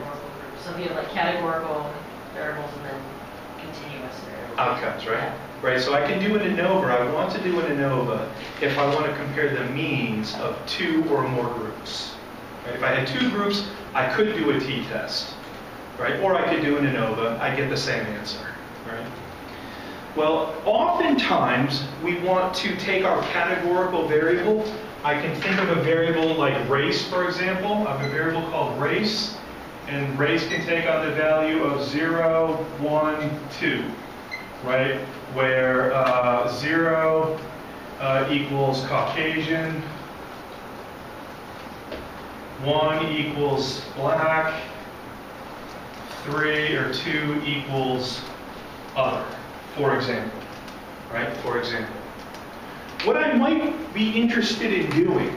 So if you have like categorical variables and then continuous variables. Outcomes, right? Yeah. Right, so I can do an ANOVA, I want to do an ANOVA if I want to compare the means of 2 or more groups. Right? If I had 2 groups, I could do a t-test, right? Or I could do an ANOVA, I get the same answer, right? Well, oftentimes we want to take our categorical variable. I can think of a variable like race, for example. I have a variable called race, and race can take on the value of 0, 1, 2, right? Where 0 equals Caucasian, 1 equals black, 3 or 2 equals other, for example, right? For example. What I might be interested in doing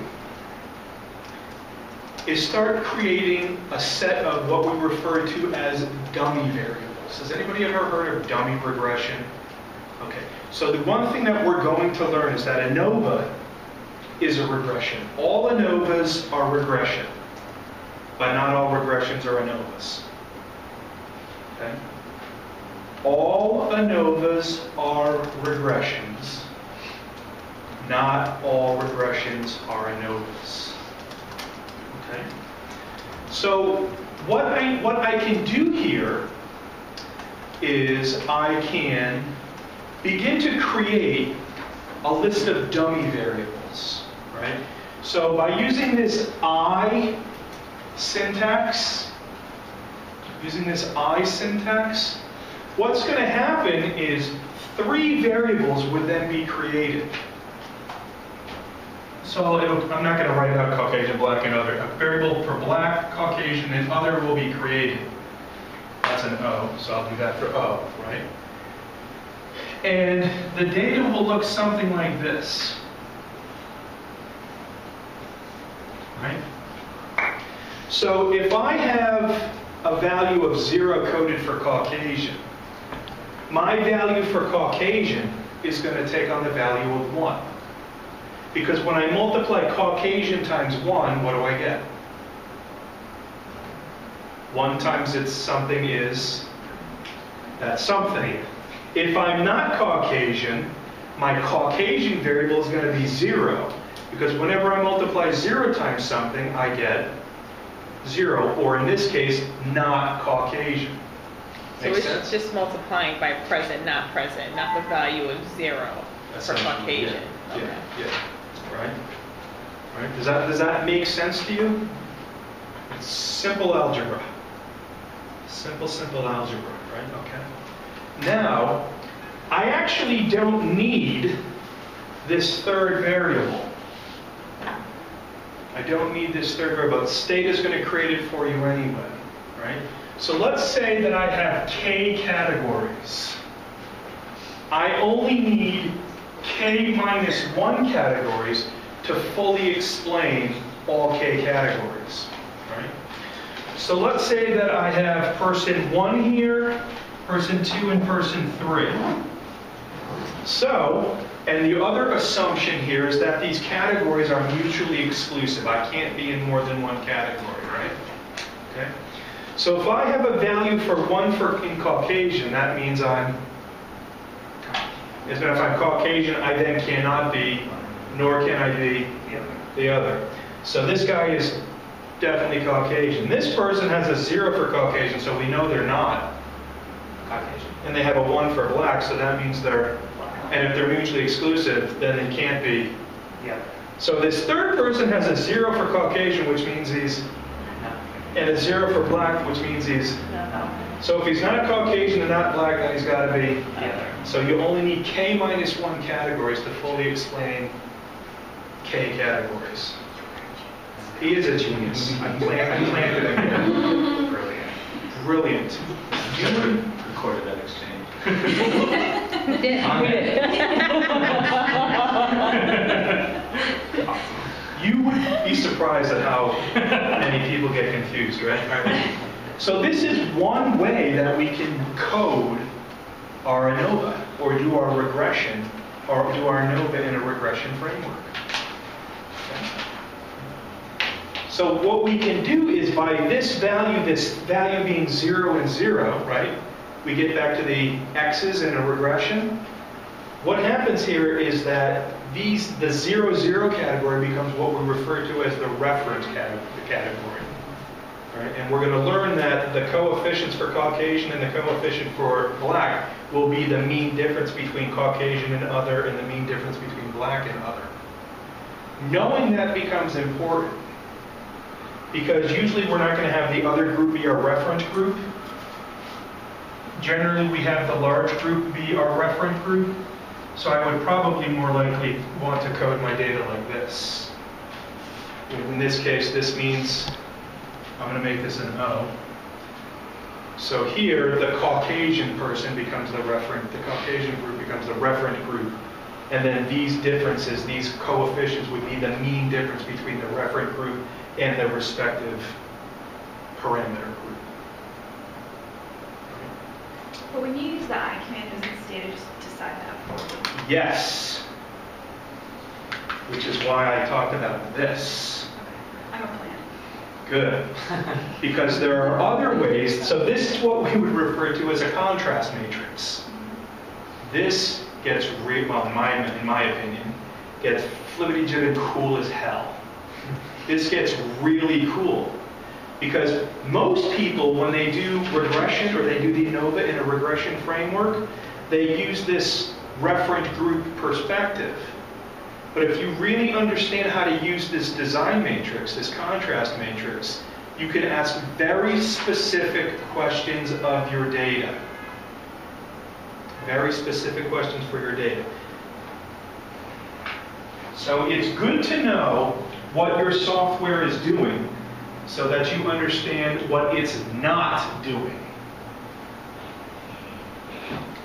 is start creating a set of what we refer to as dummy variables. Has anybody ever heard of dummy regression? Okay, so the one thing that we're going to learn is that ANOVA is a regression. All ANOVAs are regression, but not all regressions are ANOVAs. Okay? All ANOVAs are regressions. Not all regressions are ANOVAs. Okay? So what I can do here is I can begin to create a list of dummy variables, right? So by using this I syntax, what's going to happen is 3 variables would then be created. So I'm not going to write out Caucasian, black, and other. A variable for black, Caucasian, and other will be created. That's an O, so I'll do that for O, right? And the data will look something like this. Right? So if I have a value of 0 coded for Caucasian, my value for Caucasian is going to take on the value of 1. Because when I multiply Caucasian times 1, what do I get? 1 times its something is that something. If I'm not Caucasian, my Caucasian variable is going to be 0. Because whenever I multiply 0 times something, I get 0. Or in this case, not Caucasian. So Makes it's sense? just multiplying by present, not the value of 0 for Caucasian. Yeah, Okay. yeah. Right? Right? Does that make sense to you? It's simple algebra. Simple algebra, right? Okay. Now, I actually don't need this third variable. I don't need this third variable. State is going to create it for you anyway, right? So let's say that I have k categories. I only need k minus 1 categories to fully explain all k categories, right? So let's say that I have person 1 here, person 2, and person 3. So, and the other assumption here is that these categories are mutually exclusive. I can't be in more than one category, right? Okay. So if I have a value for 1 in Caucasian, that means if I'm Caucasian, I then cannot be, nor can I be the other. So this guy is definitely Caucasian. This person has a 0 for Caucasian, so we know they're not Caucasian. And they have a 1 for black, so that means they're, and if they're mutually exclusive, then they can't be. Yeah. So this third person has a 0 for Caucasian, which means he's, and a 0 for black, which means he's. So if he's not Caucasian and not black, then he's got to be. So you only need k minus 1 categories to fully explain k categories. He is a genius. I planted him here. Brilliant. You recorded that exchange. You would be surprised at how many people get confused, right? So this is one way that we can code our ANOVA or do our regression or do our ANOVA in a regression framework. Okay. So what we can do is by this value being 0 and 0, right? We get back to the x's in a regression. What happens here is that the 0, 0 category becomes what we refer to as the reference category. Right? And we're going to learn that the coefficients for Caucasian and the coefficient for black will be the mean difference between Caucasian and other and the mean difference between black and other. Knowing that becomes important because usually we're not going to have the other group be our reference group. Generally, we have the large group be our reference group. So I would probably more likely want to code my data like this. In this case, this means I'm going to make this an O. So here, the Caucasian person becomes the referent, the Caucasian group becomes the referent group. And then these differences, these coefficients would be the mean difference between the referent group and the respective parameter group. But when you use the I command, does this data just decide that for you? Yes. Which is why I talked about this. Okay. I'm a plant. Good. Because there are other ways. So this is what we would refer to as a contrast matrix. This gets, well, in my opinion, gets flippity-jibbity cool as hell. This gets really cool. Because most people, when they do regression or they do the ANOVA in a regression framework, they use this referent group perspective. But if you really understand how to use this design matrix, this contrast matrix, you can ask very specific questions of your data. Very specific questions for your data. So it's good to know what your software is doing so that you understand what it's not doing.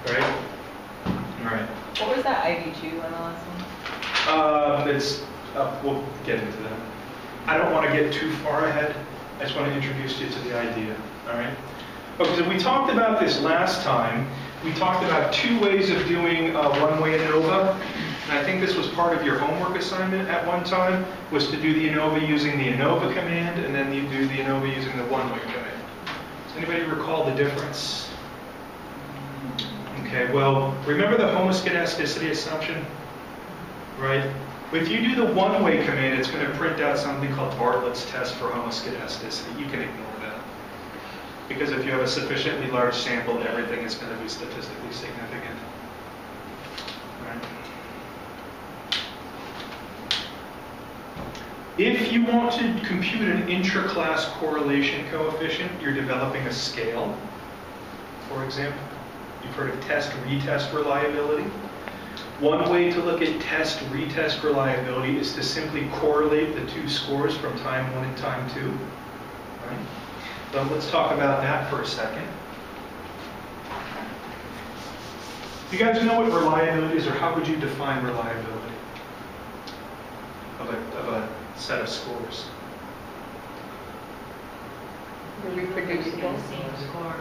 Right? All right. What was that IV2 on the last one? We'll get into that. I don't want to get too far ahead. I just want to introduce you to the idea. All right? Okay, so we talked about this last time. We talked about two ways of doing one-way ANOVA. And I think this was part of your homework assignment at one time, was to do the ANOVA using the ANOVA command, and then you do the ANOVA using the one-way command. Does anybody recall the difference? Okay, well, remember the homoscedasticity assumption? Right? If you do the one-way command, it's going to print out something called Bartlett's test for homoscedasticity. You can ignore that. Because if you have a sufficiently large sample, everything is going to be statistically significant. Right? If you want to compute an intra-class correlation coefficient, you're developing a scale, for example. You've heard of test-retest reliability. One way to look at test-retest reliability is to simply correlate the two scores from time 1 and time 2. Right? So let's talk about that for a second. Do you guys know what reliability is, or how would you define reliability of a set of scores? Reproducible. Same score.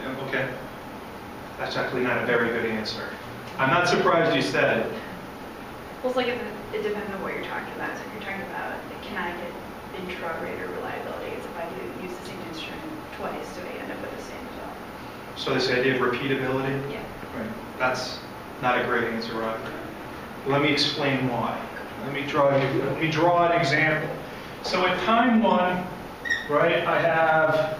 Yeah, okay. That's actually not a very good answer. I'm not surprised you said it. Well, it's like it depends on what you're talking about. So if you're talking about, can I get intra-rater reliability? It's if I do use the same instrument twice, do I end up with the same result? So this idea of repeatability? Yeah. Right. That's not a great answer either. Let me explain why. Let me draw an example. So at time 1, right, I have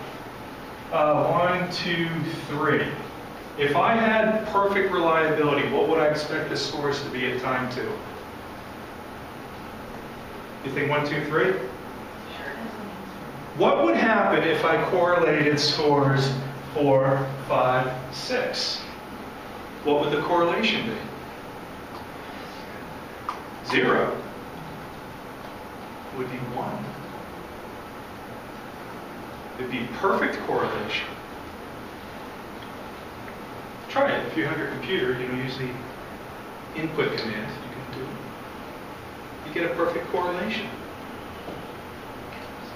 1, 2, 3. If I had perfect reliability, what would I expect the scores to be at time 2? You think 1, 2, 3? Sure. What would happen if I correlated scores 4, 5, 6? What would the correlation be? 0 would be 1. It'd be perfect correlation. Try it. If you have your computer, use the input command, you can do it. You get a perfect correlation.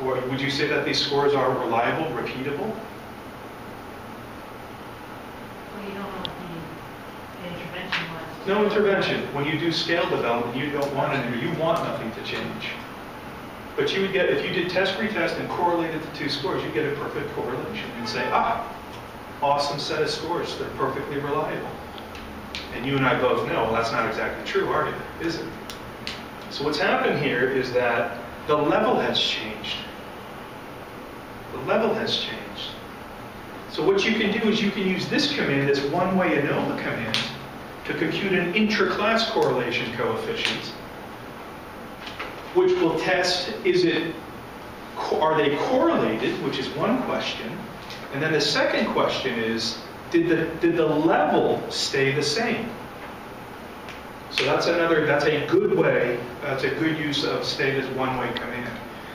Or would you say that these scores are reliable, repeatable? Well, you don't know what the No intervention. When you do scale development, you don't want it, you want nothing to change. But you would get, if you did test-retest and correlated the two scores, you get a perfect correlation and say, awesome set of scores, they're perfectly reliable. And you and I both know, well, that's not exactly true, are you? Is it? So what's happened here is that the level has changed. The level has changed. So what you can do is you can use this command, this one-way ANOVA command, to compute an intra-class correlation coefficient, which will test, are they correlated, which is one question, and then the second question is, did the level stay the same? So that's a good way, that's a good use of state as one-way command.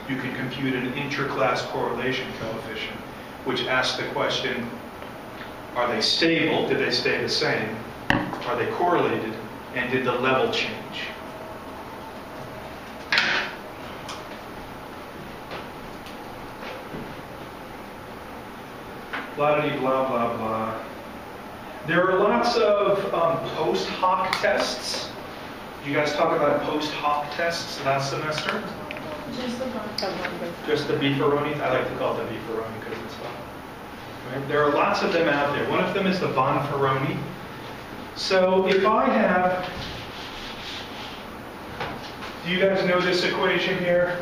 You can compute an intra-class correlation coefficient, which asks the question, are they stable? Did they stay the same? Are they correlated? And did the level change? Blah, blah, blah, blah. There are lots of post hoc tests. You guys talk about post hoc tests last semester? Just the beefaroni? I like to call it the beefaroni because it's fun. Right? There are lots of them out there. One of them is the bonferroni. So if I have, do you guys know this equation here?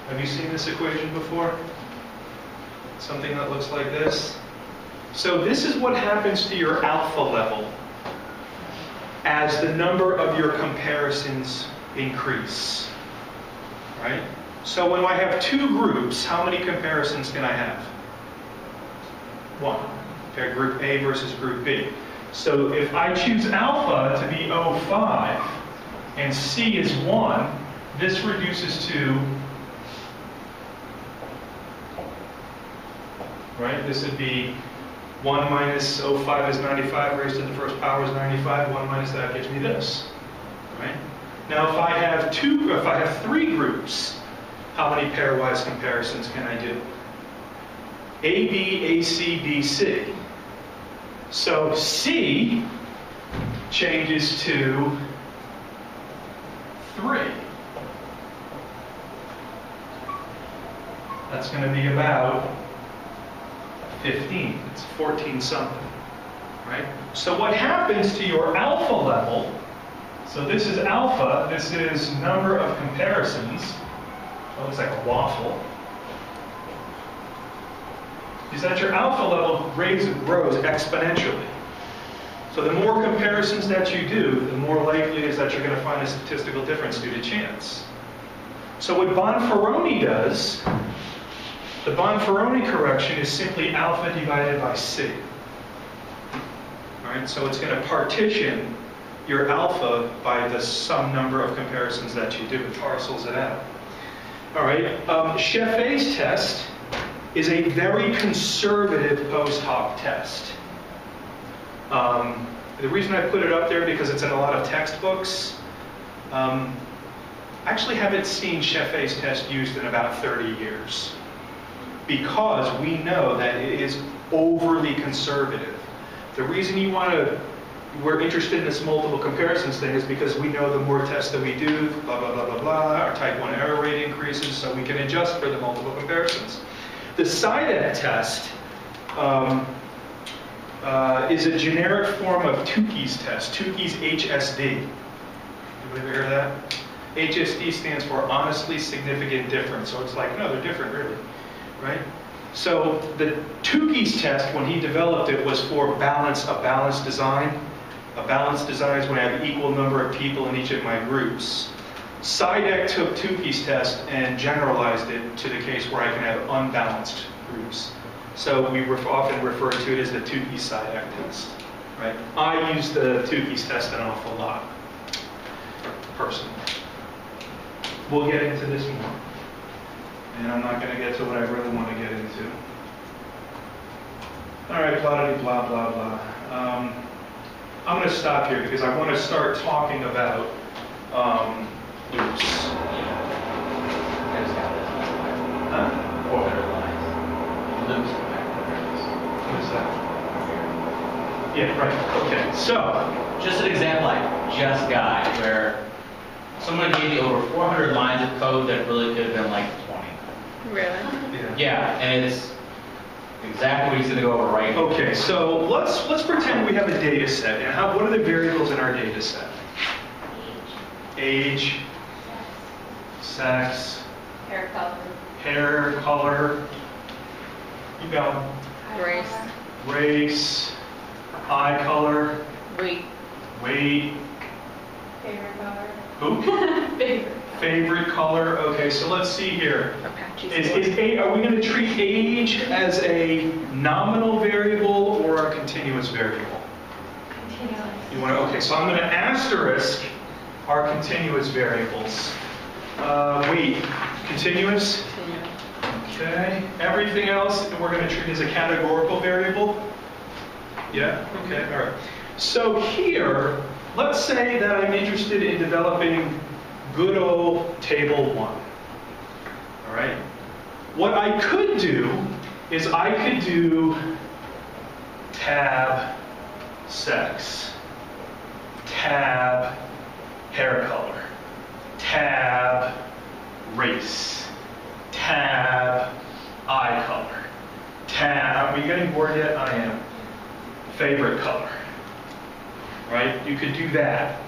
Have you seen this equation before? Something that looks like this. So this is what happens to your alpha level as the number of your comparisons increase. Right? So when I have two groups, how many comparisons can I have? One. Okay, group A versus group B. So if I choose alpha to be 0.5 and C is 1, this reduces to, right? This would be 1 minus 0.5 is 95 raised to the first power is 95. 1 minus that gives me this, right? Now if I have three groups, how many pairwise comparisons can I do? AB, AC, BC. So C changes to 3. That's going to be about 15. It's 14 something, right? So what happens to your alpha level, so this is alpha, this is number of comparisons. It looks like a waffle. Is that your alpha level grows exponentially. So the more comparisons that you do, the more likely it is that you're going to find a statistical difference due to chance. So what bonferroni does, the bonferroni correction is simply alpha divided by C. All right, so it's going to partition your alpha by the sum number of comparisons that you do. It parcels it out. All right, Sheffey's test is a very conservative post hoc test. The reason I put it up there because it's in a lot of textbooks. I actually haven't seen Sheffey's test used in about 30 years because we know that it is overly conservative. The reason we're interested in this multiple comparisons thing is because we know the more tests that we do, blah, blah, blah, blah, blah, our type 1 error rate increases, so we can adjust for the multiple comparisons. The SIDEC test is a generic form of Tukey's test, Tukey's HSD. Anybody ever hear of that? HSD stands for honestly significant difference. So it's like, no, they're different really, right? So the Tukey's test, when he developed it, was for a balanced design. A balanced design is when I have an equal number of people in each of my groups. SIDEC took Tukey's test and generalized it to the case where I can have unbalanced groups. So we often refer to it as the Tukey-SIDEC test, right? I use the Tukey's test an awful lot, personally. We'll get into this more. And I'm not going to get to what I really want to get into. All right, blah, blah, blah, blah. I'm going to stop here because I want to start talking about loops. Loops. What is that? So, Just an example I just got where someone gave me over 400 lines of code that really could have been like 20. Really? Yeah, and it's exactly what he's gonna go over right here. okay, so let's pretend we have a data set. And what are the variables in our data set? Age, sex, Hair color. hair color, you go, Race, race, eye color, weight, weight, Favorite color. who? Favorite. Favorite color. Okay, so let's see here. Apache Are score. we going to treat age as a nominal variable or a continuous variable? Continuous. You want to? Okay, so I'm going to asterisk our continuous variables. Weight, continuous. Okay. Everything else we're going to treat as a categorical variable. Yeah. Okay. All right. So here, let's say that I'm interested in developing good old table 1. All right. What I could do is I could do tab sex, tab hair color, tab race, tab eye color, tab, are we getting bored yet? I am. Favorite color. Right? You could do that.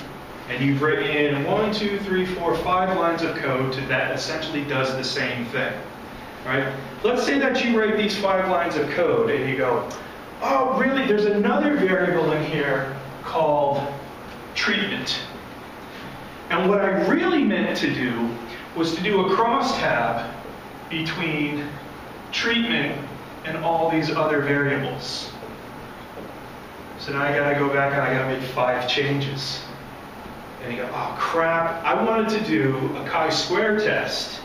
And you've written 1, 2, 3, 4, 5 lines of code that essentially does the same thing. Right? Let's say that you write these 5 lines of code and you go, oh, really? There's another variable in here called treatment. And what I really meant to do was to do a crosstab between treatment and all these other variables. So now I gotta go back and I gotta make 5 changes. And you go, oh crap, I wanted to do a chi-square test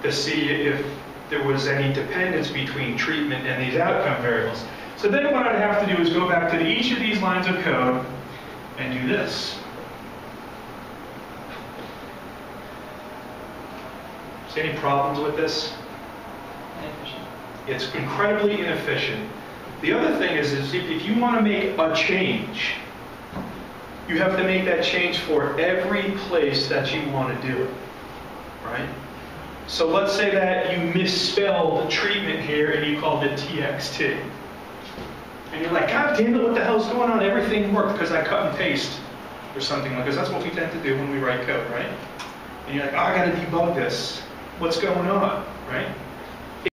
to see if there was any dependence between treatment and these outcome variables. So then what I'd have to do is go back to each of these lines of code and do this. See any problems with this? Inefficient. It's incredibly inefficient. The other thing is if you want to make a change, you have to make that change for every place that you want to do it, right? So let's say that you misspelled treatment here and you called it TXT. And you're like, God damn it, what the hell's going on? Everything worked because I cut and paste or something like this. That's what we tend to do when we write code, right? And you're like, oh, I got to debug this. What's going on, right?